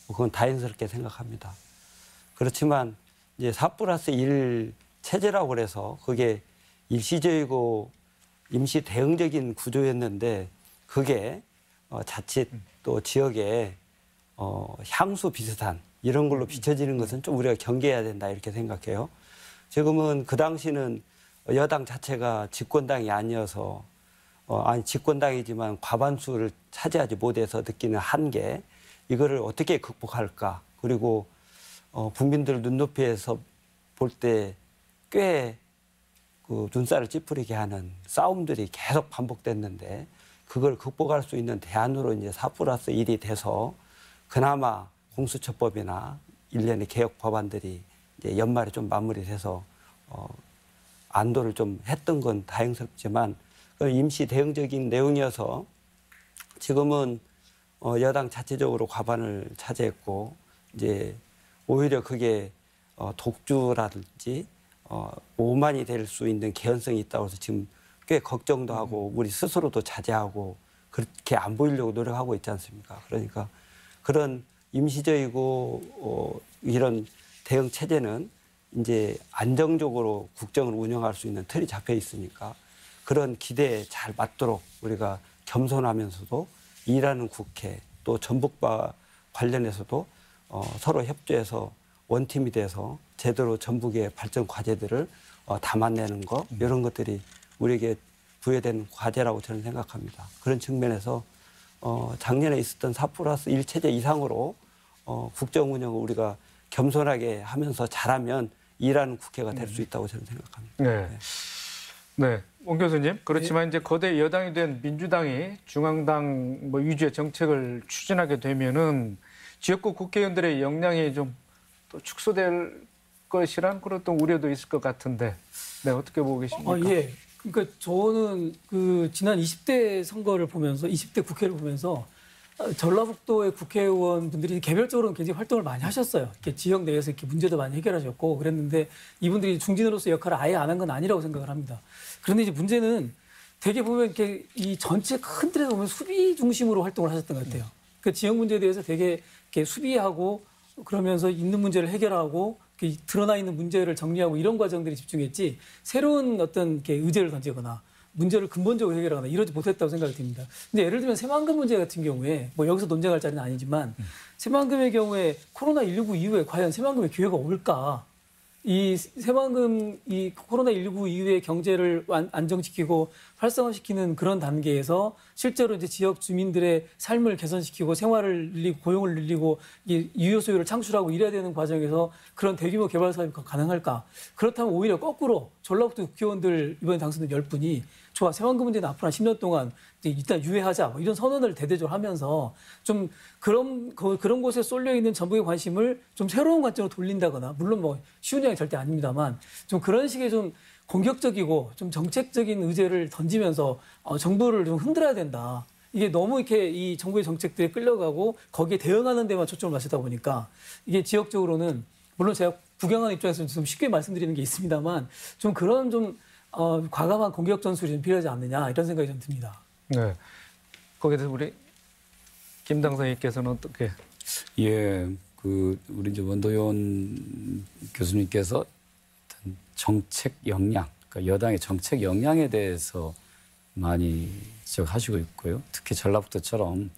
그건 다행스럽게 생각합니다. 그렇지만 이제 4+1 체제라고 그래서 그게 일시적이고 임시 대응적인 구조였는데 그게 자칫 또 지역에 향수 비슷한 이런 걸로 비춰지는 것은 좀 우리가 경계해야 된다 이렇게 생각해요. 지금은 그 당시는 여당 자체가 집권당이 아니어서 아니 집권당이지만 과반수를 차지하지 못해서 느끼는 한계 이거를 어떻게 극복할까 그리고 국민들 눈높이에서 볼 때 꽤 그 눈살을 찌푸리게 하는 싸움들이 계속 반복됐는데 그걸 극복할 수 있는 대안으로 이제 4+1이 돼서 그나마 공수처법이나 일련의 개혁 법안들이 이제 연말에 좀 마무리돼서 안도를 좀 했던 건 다행스럽지만 임시 대응적인 내용이어서 지금은 여당 자체적으로 과반을 차지했고 이제 오히려 그게 독주라든지 오만이 될 수 있는 개연성이 있다고 해서 지금 꽤 걱정도 하고 우리 스스로도 자제하고 그렇게 안 보이려고 노력하고 있지 않습니까? 그러니까 그런 임시적이고 이런 대응 체제는 이제 안정적으로 국정을 운영할 수 있는 틀이 잡혀 있으니까 그런 기대에 잘 맞도록 우리가 겸손하면서도 일하는 국회 또 전북과 관련해서도 서로 협조해서 원팀이 돼서 제대로 전북의 발전 과제들을 담아내는 것 이런 것들이 우리에게 부여된 과제라고 저는 생각합니다. 그런 측면에서 작년에 있었던 4+1 체제 이상으로 국정 운영을 우리가 겸손하게 하면서 잘하면 일하는 국회가 될 수 있다고 저는 생각합니다. 네. 네. 원 교수님, 그렇지만 이제 거대 여당이 된 민주당이 중앙당 뭐 위주의 정책을 추진하게 되면은 지역구 국회의원들의 역량이 좀 또 축소될 것이란 그런 또 우려도 있을 것 같은데, 네, 어떻게 보고 계십니까? 예. 그러니까 저는 그 지난 20대 선거를 보면서 20대 국회를 보면서 전라북도의 국회의원분들이 개별적으로는 굉장히 활동을 많이 하셨어요. 이렇게 지역 내에서 이렇게 문제도 많이 해결하셨고 그랬는데 이분들이 중진으로서 역할을 아예 안 한 건 아니라고 생각을 합니다. 그런데 이제 문제는 되게 보면 이렇게 이 전체 큰 틀에서 보면 수비 중심으로 활동을 하셨던 것 같아요. 그 지역 문제에 대해서 되게 이렇게 수비하고 그러면서 있는 문제를 해결하고 드러나 있는 문제를 정리하고 이런 과정들이 집중했지 새로운 어떤 이렇게 의제를 던지거나 문제를 근본적으로 해결하거나 이러지 못했다고 생각이 듭니다. 근데 예를 들면 새만금 문제 같은 경우에 뭐 여기서 논쟁할 자리는 아니지만 새만금의 경우에 코로나19 이후에 과연 새만금의 기회가 올까? 이 새만금 이 코로나19 이후에 경제를 안정시키고 활성화시키는 그런 단계에서 실제로 이제 지역 주민들의 삶을 개선시키고 생활을 늘리고 고용을 늘리고 유효 소유를 창출하고 이래야 되는 과정에서 그런 대규모 개발 사업이 가능할까? 그렇다면 오히려 거꾸로 전라북도 국회의원들 이번에 당선된 10분이 좋아 새만금 문제는 앞으로 한 10년 동안 일단 유예하자 뭐 이런 선언을 대대적으로 하면서 좀 그런 곳에 쏠려 있는 전북의 관심을 좀 새로운 관점으로 돌린다거나 물론 뭐 쉬운 양이 절대 아닙니다만 좀 그런 식의 좀 공격적이고 좀 정책적인 의제를 던지면서 정부를 좀 흔들어야 된다. 이게 너무 이렇게 이 정부의 정책들에 끌려가고 거기에 대응하는 데만 초점을 맞추다 보니까 이게 지역적으로는 물론 제가 구경하는 입장에서는 좀 쉽게 말씀드리는 게 있습니다만 좀 그런 좀 과감한 공격 전술이 좀 필요하지 않느냐 이런 생각이 좀 듭니다. 네. 거기에 대해서 우리 김 당선인께서는 어떻게? 예, 그 우리 이제 원도연 교수님께서 정책 역량, 그러니까 여당의 정책 역량에 대해서 많이 지적하시고 있고요. 특히 전라북도처럼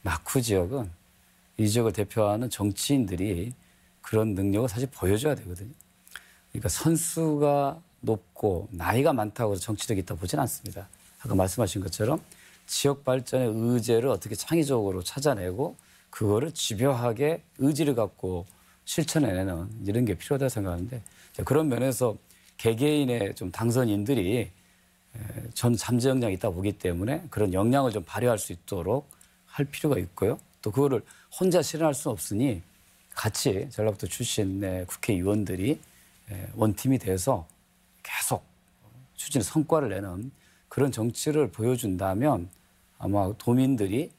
낙후 지역은 이 지역을 대표하는 정치인들이 그런 능력을 사실 보여줘야 되거든요. 그러니까 선수가 높고 나이가 많다고 해서 정치력이 있다 보진 않습니다. 아까 말씀하신 것처럼 지역 발전의 의제를 어떻게 창의적으로 찾아내고 그거를 집요하게 의지를 갖고 실천해내는 이런 게 필요하다고 생각하는데 그런 면에서 개개인의 좀 당선인들이 전 잠재 역량이 있다 보기 때문에 그런 역량을 좀 발휘할 수 있도록 할 필요가 있고요. 또 그거를 혼자 실현할 수는 없으니 같이 전라북도 출신의 국회의원들이 원팀이 돼서 계속 추진 성과를 내는 그런 정치를 보여준다면 아마 도민들이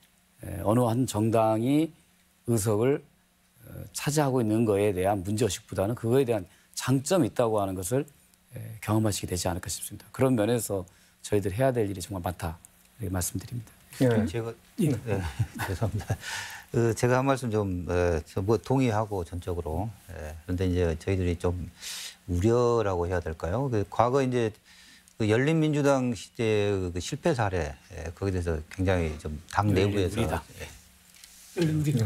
어느 한 정당이 의석을 차지하고 있는 거에 대한 문제의식보다는 그거에 대한 장점이 있다고 하는 것을 경험하시게 되지 않을까 싶습니다. 그런 면에서 저희들 해야 될 일이 정말 많다 이렇게 말씀드립니다. 예. 제가 죄송합니다. 제가 한 말씀 좀 뭐 동의하고 전적으로 그런데 이제 저희들이 좀 우려라고 해야 될까요? 과거 이제 그 열린민주당 시대 그 실패 사례 거기에 대해서 굉장히 좀 당 내부에서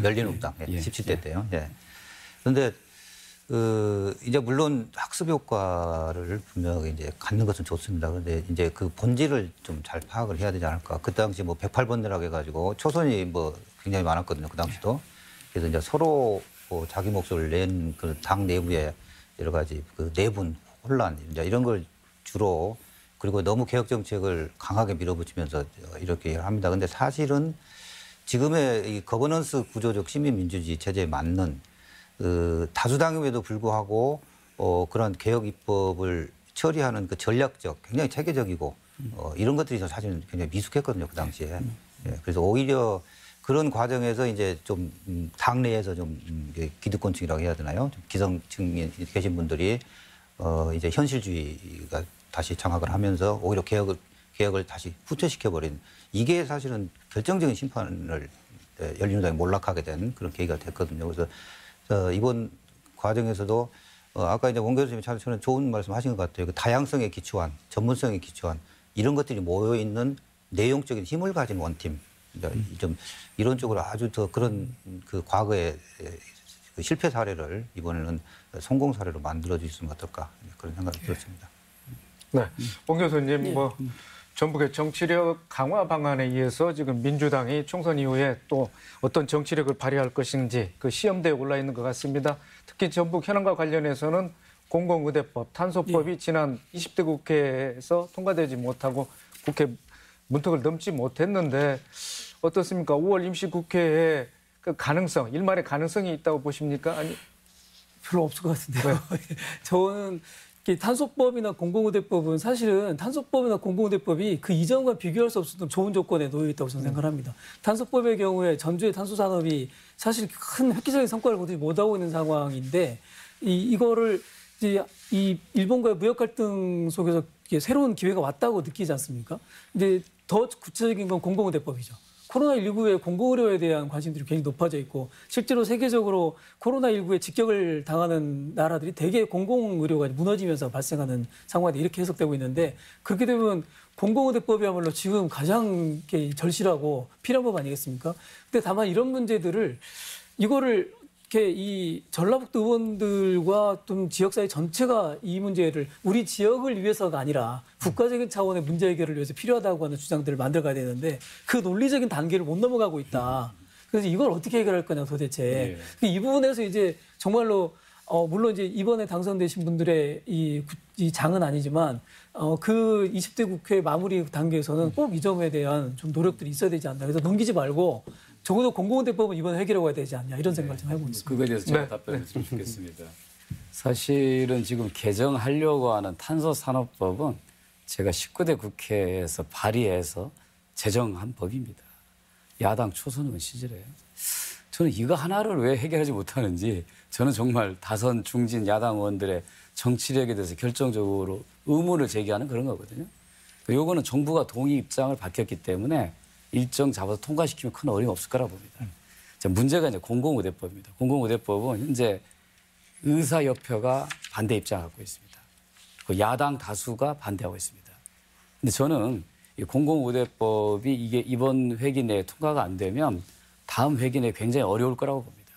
열린우리당 17대 때요. 그런데 이제 물론 학습 효과를 분명히 이제 갖는 것은 좋습니다. 그런데 이제 그 본질을 좀 잘 파악을 해야 되지 않을까. 그 당시 뭐 108번이라고 해가지고 초선이 뭐 굉장히 많았거든요. 그 당시도. 그래서 이제 서로 뭐 자기 몫을 낸 그 당 내부의 여러 가지 그 내분, 혼란 이제 이런 걸 주로 그리고 너무 개혁 정책을 강하게 밀어붙이면서 이렇게 합니다. 근데 사실은 지금의 이 거버넌스 구조적 시민민주주의 체제에 맞는 다수당임에도 불구하고 그런 개혁 입법을 처리하는 그 전략적, 굉장히 체계적이고 이런 것들이 사실은 굉장히 미숙했거든요 그 당시에. 그래서 오히려 그런 과정에서 이제 좀 당내에서 좀 기득권층이라고 해야 되나요? 좀 기성층에 계신 분들이 이제 현실주의가 다시 장악을 하면서 오히려 개혁을 다시 후퇴시켜버린 이게 사실은 결정적인 심판을 열린우리당이 몰락하게 된 그런 계기가 됐거든요. 그래서 이번 과정에서도 아까 이제 원 교수님이 참 저는 좋은 말씀하신 것 같아요. 그 다양성에 기초한 전문성에 기초한 이런 것들이 모여 있는 내용적인 힘을 가진 원팀. 좀 이런 쪽으로 아주 더 그런 그 과거의 그 실패 사례를 이번에는 성공 사례로 만들어 주시면 어떨까 그런 생각이 들었습니다. 네, 원 교수님 뭐 전북의 정치력 강화 방안에 의해서 지금 민주당이 총선 이후에 또 어떤 정치력을 발휘할 것인지 그 시험대에 올라 있는 것 같습니다. 특히 전북 현안과 관련해서는 공공의대법, 탄소법이 지난 20대 국회에서 통과되지 못하고 국회 문턱을 넘지 못했는데 어떻습니까? 5월 임시국회에 그 가능성, 일말의 가능성이 있다고 보십니까? 아니 별로 없을 것 같은데요. 저는 탄소법이나 공공의대법은 사실은 탄소법이나 공공의대법이 그 이전과 비교할 수 없었던 좋은 조건에 놓여 있다고 저는 생각합니다. 탄소법의 경우에 전주의 탄소산업이 사실 큰 획기적인 성과를 거두지 못하고 있는 상황인데 이거를 이제 이 일본과의 무역 갈등 속에서 새로운 기회가 왔다고 느끼지 않습니까? 근데 더 구체적인 건 공공의대법이죠. 코로나19에 공공의료에 대한 관심들이 굉장히 높아져 있고 실제로 세계적으로 코로나19에 직격을 당하는 나라들이 대개 공공의료가 무너지면서 발생하는 상황이 이렇게 해석되고 있는데 그렇게 되면 공공의대법이야말로 지금 가장 절실하고 필요한 법 아니겠습니까? 근데 다만 이런 문제들을 이거를 이렇게 이 전라북도 의원들과 좀 지역사회 전체가 이 문제를 우리 지역을 위해서가 아니라 국가적인 차원의 문제 해결을 위해서 필요하다고 하는 주장들을 만들어가야 되는데 그 논리적인 단계를 못 넘어가고 있다. 그래서 이걸 어떻게 해결할 거냐 도대체. 이 부분에서 이제 정말로 물론 이제 이번에 당선되신 분들의 이 장은 아니지만 그 20대 국회 마무리 단계에서는 꼭 이 점에 대한 좀 노력들이 있어야 되지 않나. 그래서 넘기지 말고 적어도 공공의대법은 이번에 해결해야 되지 않냐 이런 생각을 좀 해보고 있습니다. 그거에 대해서 제가 답변했으면 좋겠습니다. 사실은 지금 개정하려고 하는 탄소산업법은 제가 19대 국회에서 발의해서 제정한 법입니다. 야당 초선 의원 시절에. 저는 이거 하나를 왜 해결하지 못하는지 저는 정말 다선 중진 야당 의원들의 정치력에 대해서 결정적으로 의문을 제기하는 그런 거거든요. 요거는 정부가 동의 입장을 밝혔기 때문에 일정 잡아서 통과시키면 큰 어려움이 없을 거라고 봅니다. 자, 문제가 이제 공공의대법입니다. 공공의대법은 현재 의사협회가 반대 입장을 갖고 있습니다. 그 야당 다수가 반대하고 있습니다. 근데 저는 이 공공의대법이 이게 이번 회기 내에 통과가 안 되면 다음 회기 내에 굉장히 어려울 거라고 봅니다.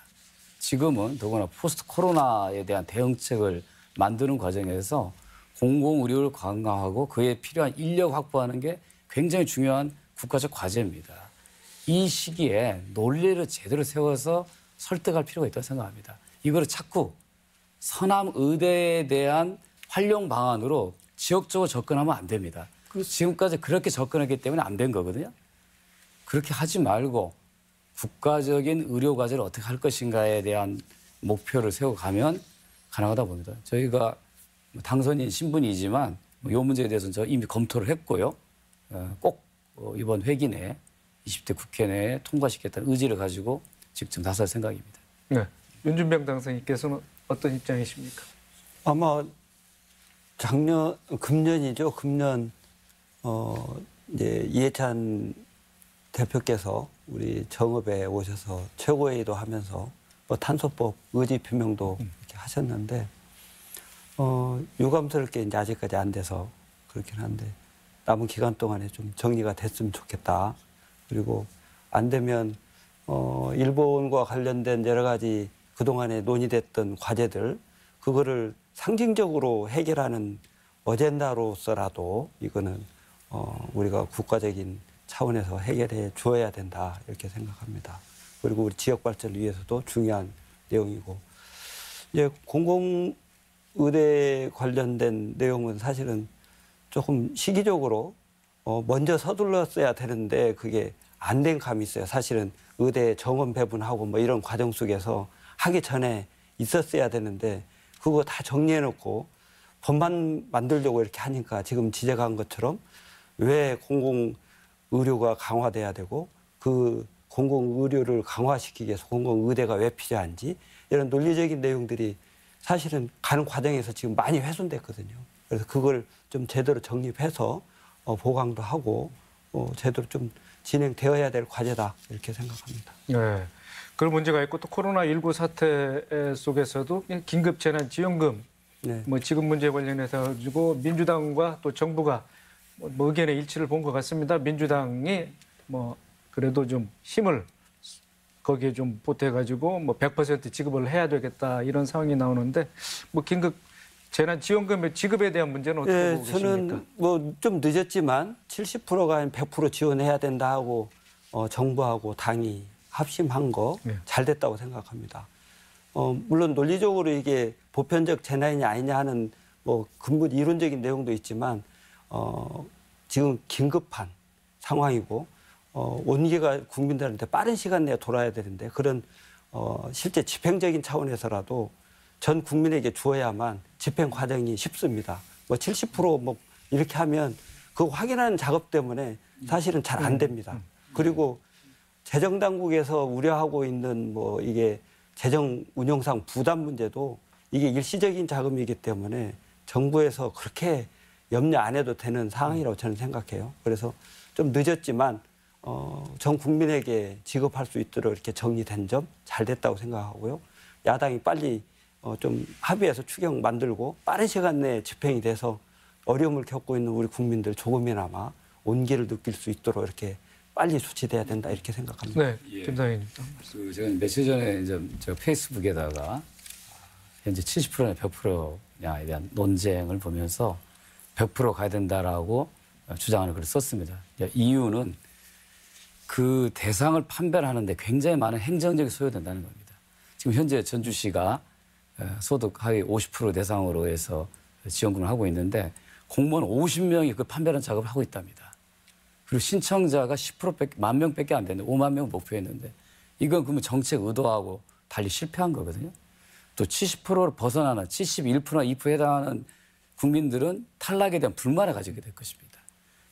지금은 더구나 포스트 코로나에 대한 대응책을 만드는 과정에서 공공의료를 강화하고 그에 필요한 인력 확보하는 게 굉장히 중요한 국가적 과제입니다. 이 시기에 논리를 제대로 세워서 설득할 필요가 있다고 생각합니다. 이거를 자꾸 서남 의대에 대한 활용 방안으로 지역적으로 접근하면 안 됩니다. 지금까지 그렇게 접근했기 때문에 안 된 거거든요. 그렇게 하지 말고 국가적인 의료 과제를 어떻게 할 것인가에 대한 목표를 세워가면 가능하다 봅니다. 저희가 당선인 신분이지만 이 문제에 대해서는 저 이미 검토를 했고요. 꼭 이번 회기 내에 20대 국회 내에 통과시키겠다는 의지를 가지고 직접 나설 생각입니다. 네. 윤준병 당선인께서는 어떤 입장이십니까? 아마 금년이죠. 금년 이제 이해찬 대표께서 우리 정읍에 오셔서 최고회의도 하면서 뭐 탄소법 의지 표명도 이렇게 하셨는데 유감스럽게 이제 아직까지 안 돼서 그렇긴 한데 남은 기간 동안에 좀 정리가 됐으면 좋겠다. 그리고 안 되면 일본과 관련된 여러 가지 그동안에 논의됐던 과제들 그거를 상징적으로 해결하는 어젠다로서라도 이거는 우리가 국가적인 차원에서 해결해 주어야 된다 이렇게 생각합니다. 그리고 우리 지역 발전을 위해서도 중요한 내용이고 이제 공공의대 관련된 내용은 사실은 조금 시기적으로 먼저 서둘렀어야 되는데 그게 안 된 감이 있어요. 사실은 의대 정원 배분하고 뭐 이런 과정 속에서 하기 전에 있었어야 되는데 그거 다 정리해놓고 법만 만들려고 이렇게 하니까 지금 지적한 것처럼 왜 공공의료가 강화돼야 되고 그 공공의료를 강화시키기 위해서 공공의대가 왜 필요한지 이런 논리적인 내용들이 사실은 가는 과정에서 지금 많이 훼손됐거든요. 그래서 그걸 좀 제대로 정립해서 보강도 하고 제대로 좀 진행되어야 될 과제다 이렇게 생각합니다. 네. 그런 문제가 있고 또 코로나19 사태 속에서도 긴급재난지원금 네. 뭐 지급 문제 관련해서 가지고 민주당과 또 정부가 뭐 의견의 일치를 본 것 같습니다. 민주당이 뭐 그래도 좀 힘을 거기에 좀 보태가지고 뭐 100% 지급을 해야 되겠다 이런 상황이 나오는데 뭐 긴급 재난지원금의 지급에 대한 문제는 어떻게 보고 계십니까? 저는 뭐 좀 늦었지만 70%가 아닌 100% 지원해야 된다 하고 정부하고 당이 합심한 거 잘 됐다고 생각합니다. 물론 논리적으로 이게 보편적 재난이냐 아니냐 하는 뭐 근본 이론적인 내용도 있지만 지금 긴급한 상황이고 온기가 국민들한테 빠른 시간 내에 돌아야 되는데 그런 실제 집행적인 차원에서라도 전 국민에게 주어야만 집행 과정이 쉽습니다. 뭐 70% 이렇게 하면 그거 확인하는 작업 때문에 사실은 잘 안 됩니다. 그리고 재정 당국에서 우려하고 있는 뭐 이게 재정 운영상 부담 문제도 이게 일시적인 자금이기 때문에 정부에서 그렇게 염려 안 해도 되는 상황이라고 저는 생각해요. 그래서 좀 늦었지만 전 국민에게 지급할 수 있도록 이렇게 정리된 점 잘 됐다고 생각하고요. 야당이 빨리 좀 합의해서 추경 만들고 빠른 시간 내에 집행이 돼서 어려움을 겪고 있는 우리 국민들 조금이나마 온기를 느낄 수 있도록 이렇게 빨리 조치돼야 된다 이렇게 생각합니다. 네, 김상현님. 제가 며칠 전에 이제 저 페이스북에다가 현재 70%냐 100%냐에 대한 논쟁을 보면서 100% 가야 된다라고 주장하는 글을 썼습니다. 이유는 그 대상을 판별하는데 굉장히 많은 행정력이 소요된다는 겁니다. 지금 현재 전주시가 소득 하위 50% 대상으로 해서 지원금을 하고 있는데 공무원 50명이 그 판별하는 작업을 하고 있답니다. 그리고 신청자가 10%밖에 10,000명밖에 안 되는데 5만 명 목표했는데 이건 그러면 정책 의도하고 달리 실패한 거거든요. 또 70%를 벗어나는 71%나 2%에 해당하는 국민들은 탈락에 대한 불만을 가지게 될 것입니다.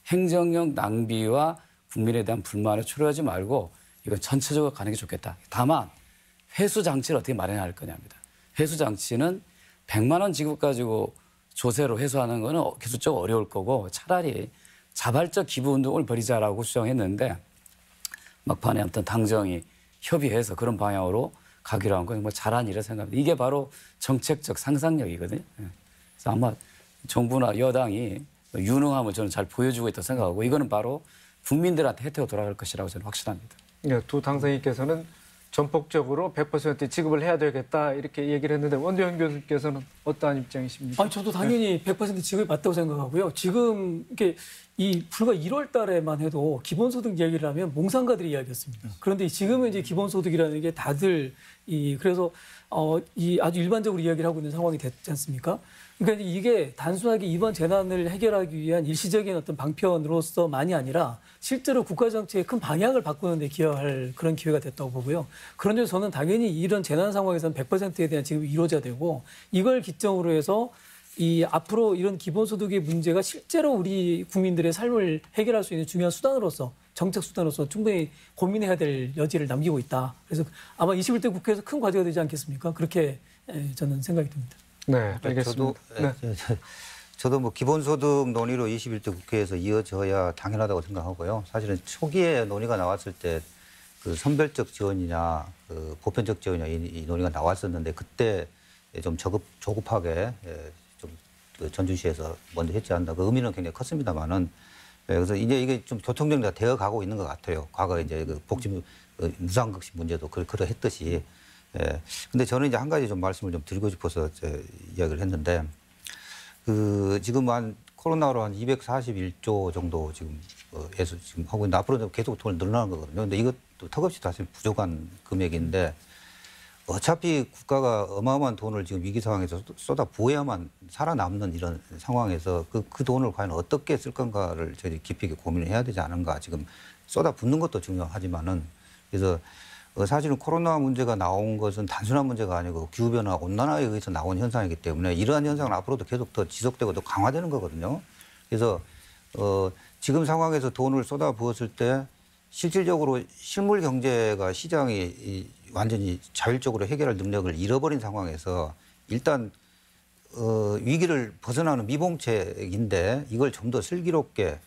행정력 낭비와 국민에 대한 불만을 초래하지 말고 이건 전체적으로 가는 게 좋겠다. 다만 회수 장치를 어떻게 마련해야 할 거냐입니다. 회수 장치는 100만 원 지급 가지고 조세로 회수하는 거는 기술적으로 어려울 거고 차라리 자발적 기부 운동을 벌이자라고 주장했는데 막판에 아무튼 당정이 협의해서 그런 방향으로 가기로 한 건 정말 잘한 일이라 생각합니다. 이게 바로 정책적 상상력이거든요. 그래서 아마 정부나 여당이 유능함을 저는 잘 보여주고 있다고 생각하고 이거는 바로 국민들한테 혜택으로 돌아갈 것이라고 저는 확신합니다. 네, 두 당선인께서는 전폭적으로 100% 지급을 해야 되겠다 이렇게 얘기를 했는데 원도현 교수께서는 어떠한 입장이십니까? 아니, 저도 당연히 100% 지급이 맞다고 생각하고요. 지금 이게 불과 1월 달에만 해도 기본소득 이야기를 하면 몽상가들의 이야기였습니다. 그런데 지금은 이제 기본소득이라는 게 다들 그래서 아주 일반적으로 이야기를 하고 있는 상황이 됐지 않습니까? 그러니까 이게 단순하게 이번 재난을 해결하기 위한 일시적인 어떤 방편으로서만이 아니라 실제로 국가 정책의 큰 방향을 바꾸는 데 기여할 그런 기회가 됐다고 보고요. 그런 점에서 저는 당연히 이런 재난 상황에서는 100%에 대한 지급이 이루어져야 되고 이걸 기점으로 해서 앞으로 이런 기본소득의 문제가 실제로 우리 국민들의 삶을 해결할 수 있는 중요한 수단으로서 정책 수단으로서 충분히 고민해야 될 여지를 남기고 있다. 그래서 아마 21대 국회에서 큰 과제가 되지 않겠습니까? 그렇게 저는 생각이 듭니다. 네, 알겠습니다. 저도 뭐 기본소득 논의로 21대 국회에서 이어져야 당연하다고 생각하고요. 사실은 초기에 논의가 나왔을 때 그 선별적 지원이냐, 그 보편적 지원이냐 이 논의가 나왔었는데 그때 좀 조급하게 좀 그 전주시에서 먼저 했지 않나 그 의미는 굉장히 컸습니다만은 그래서 이제 이게 좀 교통정리가 되어 가고 있는 것 같아요. 과거 이제 그 복지 무상급식 문제도 그러했듯이. 근데 저는 이제 한 가지 좀 말씀을 좀 드리고 싶어서 이야기를 했는데 그 지금 한 코로나로 한 241조 정도 지금에서 지금 하고 있는데 앞으로도 계속 돈을 늘어나는 거거든요. 근데 이것도 턱없이 사실 부족한 금액인데 어차피 국가가 어마어마한 돈을 지금 위기 상황에서 쏟아 부어야만 살아남는 이런 상황에서 그 돈을 과연 어떻게 쓸 건가를 저희 깊이 있게 고민을 해야 되지 않은가. 지금 쏟아 붓는 것도 중요하지만은 그래서 사실은 코로나 문제가 나온 것은 단순한 문제가 아니고 기후변화, 온난화에 의해서 나온 현상이기 때문에 이러한 현상은 앞으로도 계속 더 지속되고 더 강화되는 거거든요. 그래서 지금 상황에서 돈을 쏟아 부었을 때 실질적으로 실물 경제가 시장이 완전히 자율적으로 해결할 능력을 잃어버린 상황에서 일단 위기를 벗어나는 미봉책인데 이걸 좀 더 슬기롭게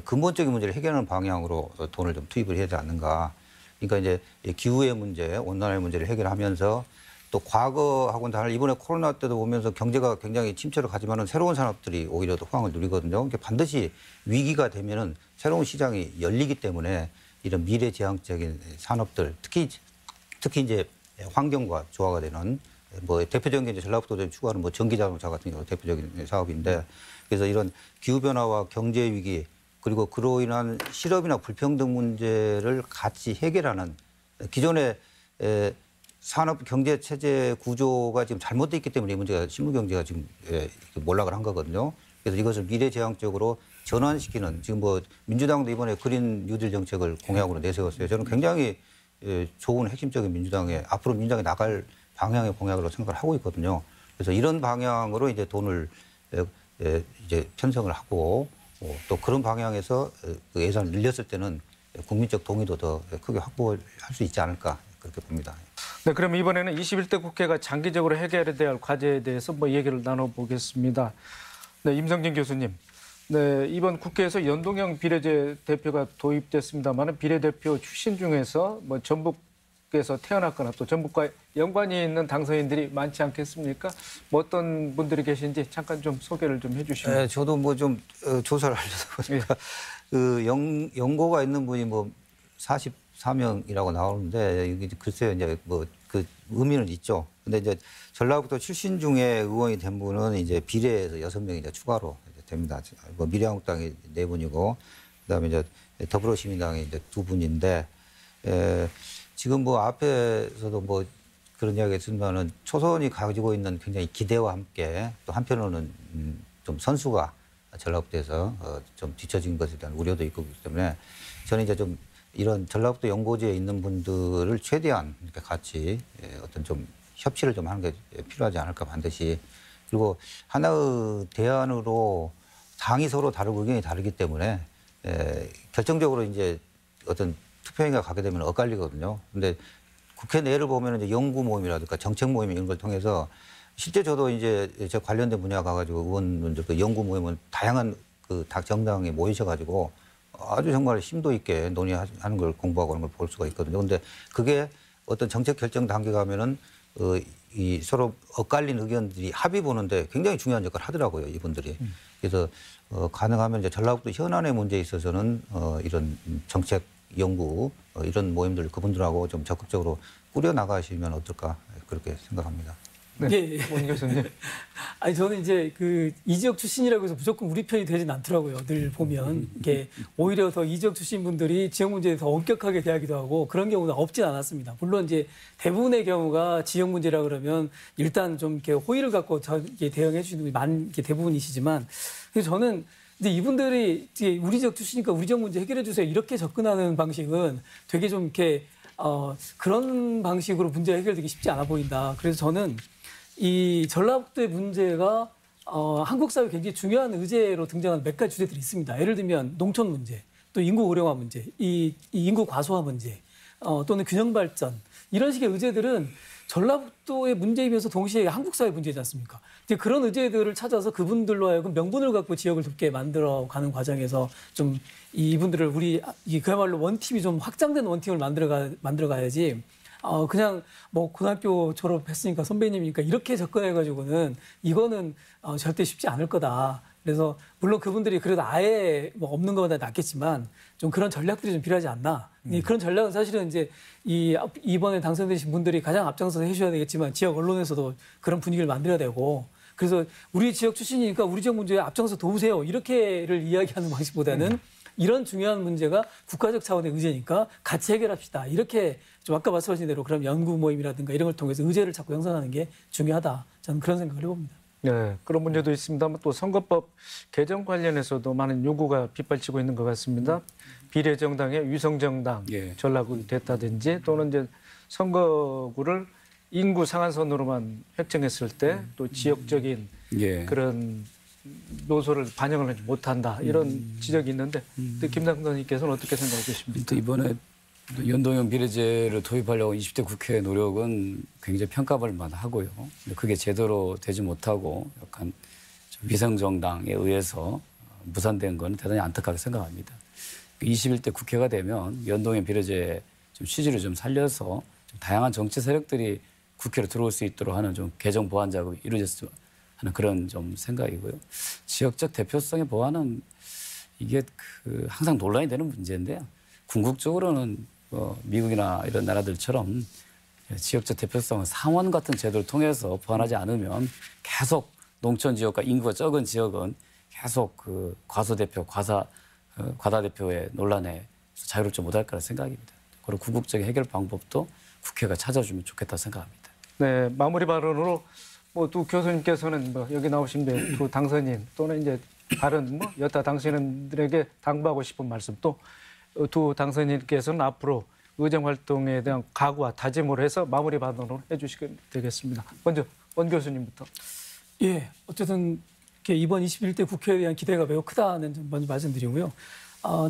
근본적인 문제를 해결하는 방향으로 돈을 좀 투입을 해야 되지 않는가. 그러니까 이제 기후의 문제, 온난화의 문제를 해결하면서 또 과거하고는 달리 이번에 코로나 때도 보면서 경제가 굉장히 침체를 가지만은 새로운 산업들이 오히려 더 호황을 누리거든요. 그러니까 반드시 위기가 되면은 새로운 시장이 열리기 때문에 이런 미래지향적인 산업들 특히 이제 환경과 조화가 되는 뭐 대표적인 게 이제 전라북도에 추구하는 뭐 전기자동차 같은 경우 대표적인 사업인데 그래서 이런 기후변화와 경제 위기 그리고 그로 인한 실업이나 불평등 문제를 같이 해결하는 기존의 산업 경제 체제 구조가 지금 잘못되어 있기 때문에 이 문제가 실무 경제가 지금 몰락을 한 거거든요. 그래서 이것을 미래지향적으로 전환시키는 지금 뭐 민주당도 이번에 그린 뉴딜 정책을 공약으로 내세웠어요. 저는 굉장히 좋은 핵심적인 민주당의 앞으로 민주당이 나갈 방향의 공약으로 생각을 하고 있거든요. 그래서 이런 방향으로 이제 돈을 이제 편성을 하고 또 그런 방향에서 그 예산을 늘렸을 때는 국민적 동의도 더 크게 확보할 수 있지 않을까 그렇게 봅니다. 네, 그럼 이번에는 21대 국회가 장기적으로 해결해야 할 과제에 대해서 얘기를 나눠보겠습니다. 네, 임성진 교수님. 네, 이번 국회에서 연동형 비례제 대표가 도입됐습니다만 비례대표 출신 중에서 전북에서 태어났거나 또 전북과 연관이 있는 당선인들이 많지 않겠습니까? 어떤 분들이 계신지 잠깐 좀 소개를 좀 해주시면. 네, 저도 좀 조사를 하려다 보니까 그 연고가 있는 분이 44명이라고 나오는데 이게 글쎄요 이제 그 의미는 있죠. 근데 이제 전라북도 출신 중에 의원이 된 분은 이제 비례에서 6명이 이제 추가로 됩니다. 미래한국당이 4분이고 그다음에 이제 더불어시민당이 이제 2분인데 지금 앞에서도 그런 이야기가 있습니다만 초선이 가지고 있는 굉장히 기대와 함께 또 한편으로는 좀 선수가 전라북도에서 좀 뒤처진 것에 대한 우려도 있고 그렇기 때문에 저는 이제 좀 이런 전라북도 연고지에 있는 분들을 최대한 이렇게 같이 어떤 좀 협치를 좀 하는 게 필요하지 않을까 반드시. 그리고 하나의 대안으로 당이 서로 다르고 의견이 다르기 때문에 결정적으로 이제 어떤 투표행위가 가게 되면 엇갈리거든요. 근데 국회 내를 보면 이제 연구 모임이라든가 정책 모임 이런 걸 통해서 실제 저도 이제 저 관련된 분야 가가지고 의원분들 그 연구 모임은 다양한 그 정당에 모이셔가지고 아주 정말 심도 있게 논의하는 걸 공부하고 그런 걸 볼 수가 있거든요. 근데 그게 어떤 정책 결정 단계 가면은 이 서로 엇갈린 의견들이 합의 보는데 굉장히 중요한 역할을 하더라고요, 이분들이. 그래서 가능하면 이제 전라북도 현안의 문제에 있어서는 이런 정책 연구 이런 모임들 그분들하고 좀 적극적으로 꾸려 나가시면 어떨까 그렇게 생각합니다. 네, 예. 원 교수님. 아니 저는 이제 그 이 지역 출신이라고 해서 무조건 우리 편이 되진 않더라고요. 늘 보면 이게 오히려 더 이 지역 출신 분들이 지역 문제에 더 엄격하게 대하기도 하고 그런 경우는 없진 않았습니다. 물론 이제 대부분의 경우가 지역 문제라 그러면 일단 좀 이렇게 호의를 갖고 이렇게 대응해 주시는 분이 이게 대부분이시지만 그래서 저는 이제 이분들이 이제 우리 지역 출신이니까 우리 지역 문제 해결해 주세요 이렇게 접근하는 방식은 되게 좀 이렇게 그런 방식으로 문제 해결되기 쉽지 않아 보인다. 그래서 저는 이 전라북도의 문제가 한국 사회에 굉장히 중요한 의제로 등장하는 몇 가지 주제들이 있습니다. 예를 들면 농촌 문제, 또 인구 고령화 문제, 이 인구 과소화 문제, 또는 균형 발전 이런 식의 의제들은 전라북도의 문제이면서 동시에 한국 사회 문제지 않습니까? 이제 그런 의제들을 찾아서 그분들로 하여금 명분을 갖고 지역을 돕게 만들어가는 과정에서 좀 이분들을 그야말로 원팀이 좀 확장된 원팀을 만들어가야지. 그냥 뭐 고등학교 졸업했으니까 선배님이니까 이렇게 접근해가지고는 이거는 절대 쉽지 않을 거다. 그래서 물론 그분들이 그래도 아예 뭐 없는 것보다 낫겠지만 좀 그런 전략들이 좀 필요하지 않나. 그런 전략은 사실은 이제 이번에 당선되신 분들이 가장 앞장서서 해주셔야 되겠지만 지역 언론에서도 그런 분위기를 만들어야 되고 그래서 우리 지역 출신이니까 우리 지역 문제에 앞장서 도우세요. 이렇게를 이야기하는 방식보다는 이런 중요한 문제가 국가적 차원의 의제니까 같이 해결합시다. 이렇게 좀 아까 말씀하신 대로 그럼 연구 모임이라든가 이런 걸 통해서 의제를 자꾸 형성하는 게 중요하다. 저는 그런 생각을 해봅니다. 네, 그런 문제도 있습니다만 또 선거법 개정 관련해서도 많은 요구가 빗발치고 있는 것 같습니다. 비례정당의 위성정당 예. 전락이 됐다든지 또는 이제 선거구를 인구 상한선으로만 획정했을 때 또 지역적인 예. 그런 요소를 반영을 하지 못한다 이런 지적이 있는데 김당선님께서는 어떻게 생각해 계십니까? 또 이번에 연동형 비례제를 도입하려고 20대 국회 노력은 굉장히 평가받을 만하고요. 근데 그게 제대로 되지 못하고 약간 좀 위성정당에 의해서 무산된 건 대단히 안타깝게 생각합니다. 21대 국회가 되면 연동형 비례제 좀 취지를 좀 살려서 좀 다양한 정치 세력들이 국회로 들어올 수 있도록 하는 좀 개정 보완 작업이 이루어졌으면 하는 그런 좀 생각이고요. 지역적 대표성의 보완은 이게 항상 논란이 되는 문제인데요. 궁극적으로는 미국이나 이런 나라들처럼 지역적 대표성은 상원 같은 제도를 통해서 보완하지 않으면 계속 농촌 지역과 인구가 적은 지역은 계속 과소대표, 과다대표의 논란에 자유롭지 못할 거라 생각입니다. 그리고 궁극적인 해결 방법도 국회가 찾아주면 좋겠다 생각합니다. 네, 마무리 발언으로 뭐 두 교수님께서는 뭐 여기 나오신 두 당선인 또는 이제 다른 뭐 여타 당선인들에게 당부하고 싶은 말씀 또 두 당선인께서는 앞으로 의정 활동에 대한 각오와 다짐을 해서 마무리 발언으로 해주시면 되겠습니다. 먼저 원 교수님부터. 예, 어쨌든 이번 21대 국회에 대한 기대가 매우 크다는 점 먼저 말씀드리고요.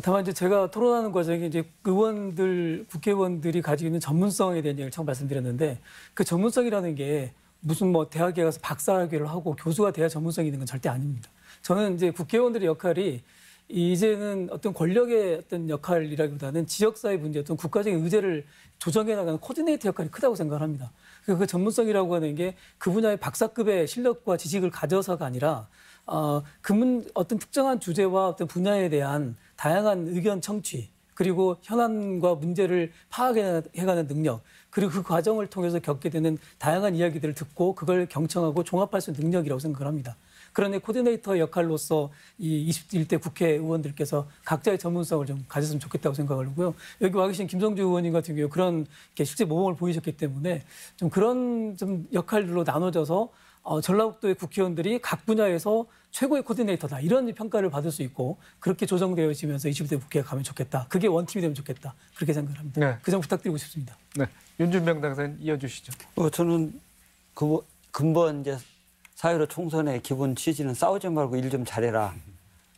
다만 이제 제가 토론하는 과정에 이제 국회의원들이 가지고 있는 전문성에 대한 얘기를 처음 말씀드렸는데 그 전문성이라는 게 무슨 뭐 대학에 가서 박사학위를 하고 교수가 돼야 전문성이 있는 건 절대 아닙니다. 저는 이제 국회의원들의 역할이 이제는 어떤 권력의 어떤 역할이라기보다는 지역사회 문제, 어떤 국가적인 의제를 조정해 나가는 코디네이터 역할이 크다고 생각을 합니다. 그 전문성이라고 하는 게 그 분야의 박사급의 실력과 지식을 가져서가 아니라 어떤 특정한 주제와 어떤 분야에 대한 다양한 의견 청취, 그리고 현안과 문제를 파악해가는 능력, 그리고 그 과정을 통해서 겪게 되는 다양한 이야기들을 듣고 그걸 경청하고 종합할 수 있는 능력이라고 생각을 합니다. 그런데 코디네이터 역할로서 이 21대 국회의원들께서 각자의 전문성을 좀 가졌으면 좋겠다고 생각을 하고요. 여기 와 계신 김성주 의원님 같은 경우 그런 실제 모범을 보이셨기 때문에 좀 그런 좀 역할들로 나눠져서 전라북도의 국회의원들이 각 분야에서 최고의 코디네이터다 이런 평가를 받을 수 있고 그렇게 조정되어지면서 21대 국회에 가면 좋겠다. 그게 원팀이 되면 좋겠다. 그렇게 생각을 합니다. 네. 그 점 부탁드리고 싶습니다. 네, 윤준병 당선인 이어주시죠. 저는 근본 이제 사회로 총선의 기본 취지는 싸우지 말고 일 좀 잘해라.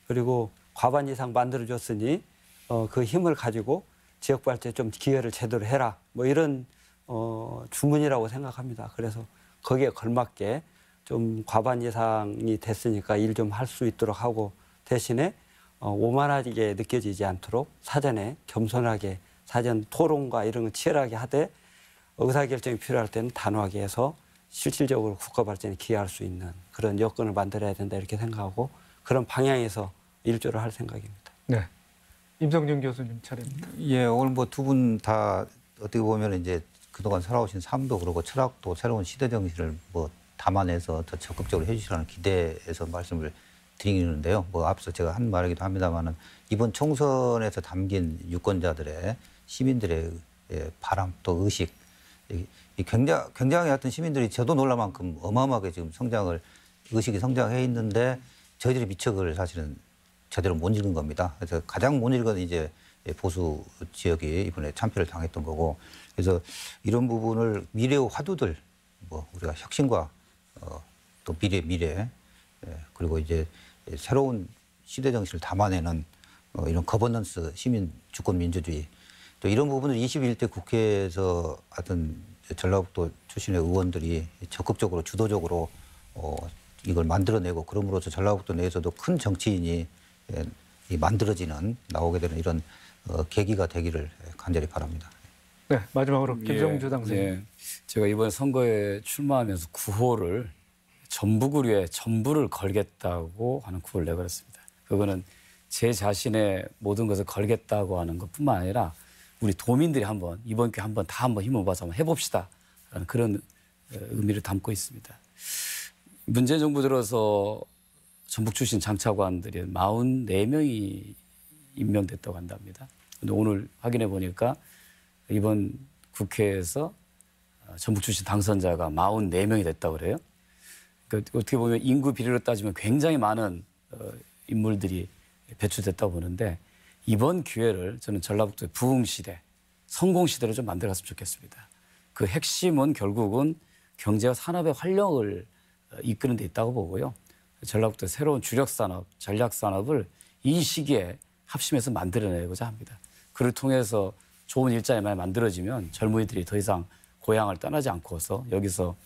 그리고 과반 이상 만들어줬으니 그 힘을 가지고 지역 발전에 좀 기여를 제대로 해라. 뭐 이런 주문이라고 생각합니다. 그래서 거기에 걸맞게 좀 과반 이상이 됐으니까 일 좀 할 수 있도록 하고 대신에 오만하게 느껴지지 않도록 사전에 겸손하게 사전 토론과 이런 거 치열하게 하되 의사결정이 필요할 때는 단호하게 해서 실질적으로 국가 발전에 기여할 수 있는 그런 여건을 만들어야 된다 이렇게 생각하고 그런 방향에서 일조를 할 생각입니다. 네. 임성준 교수님 차례입니다. 예, 오늘 뭐 두 분 다 어떻게 보면 이제 그동안 살아오신 삶도 그렇고 철학도 새로운 시대 정신을 뭐 담아내서 더 적극적으로 해주시라는 기대에서 말씀을 드리는데요. 뭐 앞서 제가 한 말이기도 합니다만은 이번 총선에서 담긴 유권자들의 시민들의 바람 또 의식 이 굉장히 하여튼 시민들이 저도 놀랄 만큼 어마어마하게 지금 의식이 성장해 있는데 저희들이 미처 그걸 사실은 제대로 못 읽은 겁니다. 그래서 가장 못 읽은 이제 보수 지역이 이번에 참패를 당했던 거고 그래서 이런 부분을 미래의 화두들 뭐 우리가 혁신과 또 미래 그리고 이제 새로운 시대 정신을 담아내는 이런 거버넌스 시민 주권 민주주의 또 이런 부분을 21대 국회에서 하여튼 전라북도 출신의 의원들이 적극적으로 주도적으로 이걸 만들어내고 그럼으로써 전라북도 내에서도 큰 정치인이 만들어지는 나오게 되는 이런 계기가 되기를 간절히 바랍니다. 네, 마지막으로 김성주 당선인. 예, 제가 이번 선거에 출마하면서 구호를 전북을 위해 전부를 걸겠다고 하는 구호를 내걸었습니다. 그거는 제 자신의 모든 것을 걸겠다고 하는 것뿐만 아니라 우리 도민들이 이번 기회에 다 힘을 모아서 한번 해봅시다 라는 그런 의미를 담고 있습니다. 문재인 정부 들어서 전북 출신 장차관들이 44명이 임명됐다고 한답니다. 근데 오늘 확인해 보니까 이번 국회에서 전북 출신 당선자가 44명이 됐다고 그래요. 그러니까 어떻게 보면 인구 비례로 따지면 굉장히 많은 인물들이 배출됐다고 보는데 이번 기회를 저는 전라북도의 부흥시대, 성공시대로 좀 만들어갔으면 좋겠습니다. 그 핵심은 결국은 경제와 산업의 활력을 이끄는 데 있다고 보고요. 전라북도의 새로운 주력산업, 전략산업을 이 시기에 합심해서 만들어내고자 합니다. 그를 통해서 좋은 일자리 많이 만들어지면 젊은이들이 더 이상 고향을 떠나지 않고서 여기서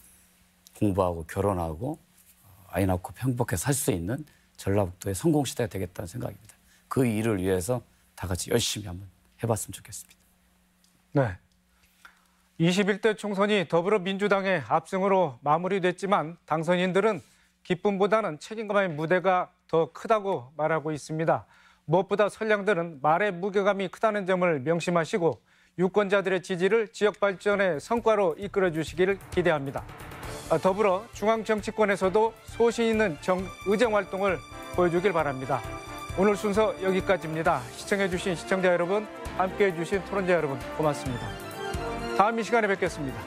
공부하고 결혼하고 아이 낳고 행복하게 살 수 있는 전라북도의 성공시대가 되겠다는 생각입니다. 그 일을 위해서 다 같이 열심히 한번 해봤으면 좋겠습니다. 네. 21대 총선이 더불어민주당의 압승으로 마무리됐지만 당선인들은 기쁨보다는 책임감의 무대가 더 크다고 말하고 있습니다. 무엇보다 선량들은 말의 무게감이 크다는 점을 명심하시고 유권자들의 지지를 지역 발전의 성과로 이끌어 주시기를 기대합니다. 더불어 중앙정치권에서도 소신 있는 의정 활동을 보여주길 바랍니다. 오늘 순서 여기까지입니다. 시청해주신 시청자 여러분, 함께해 주신 토론자 여러분 고맙습니다. 다음 이 시간에 뵙겠습니다.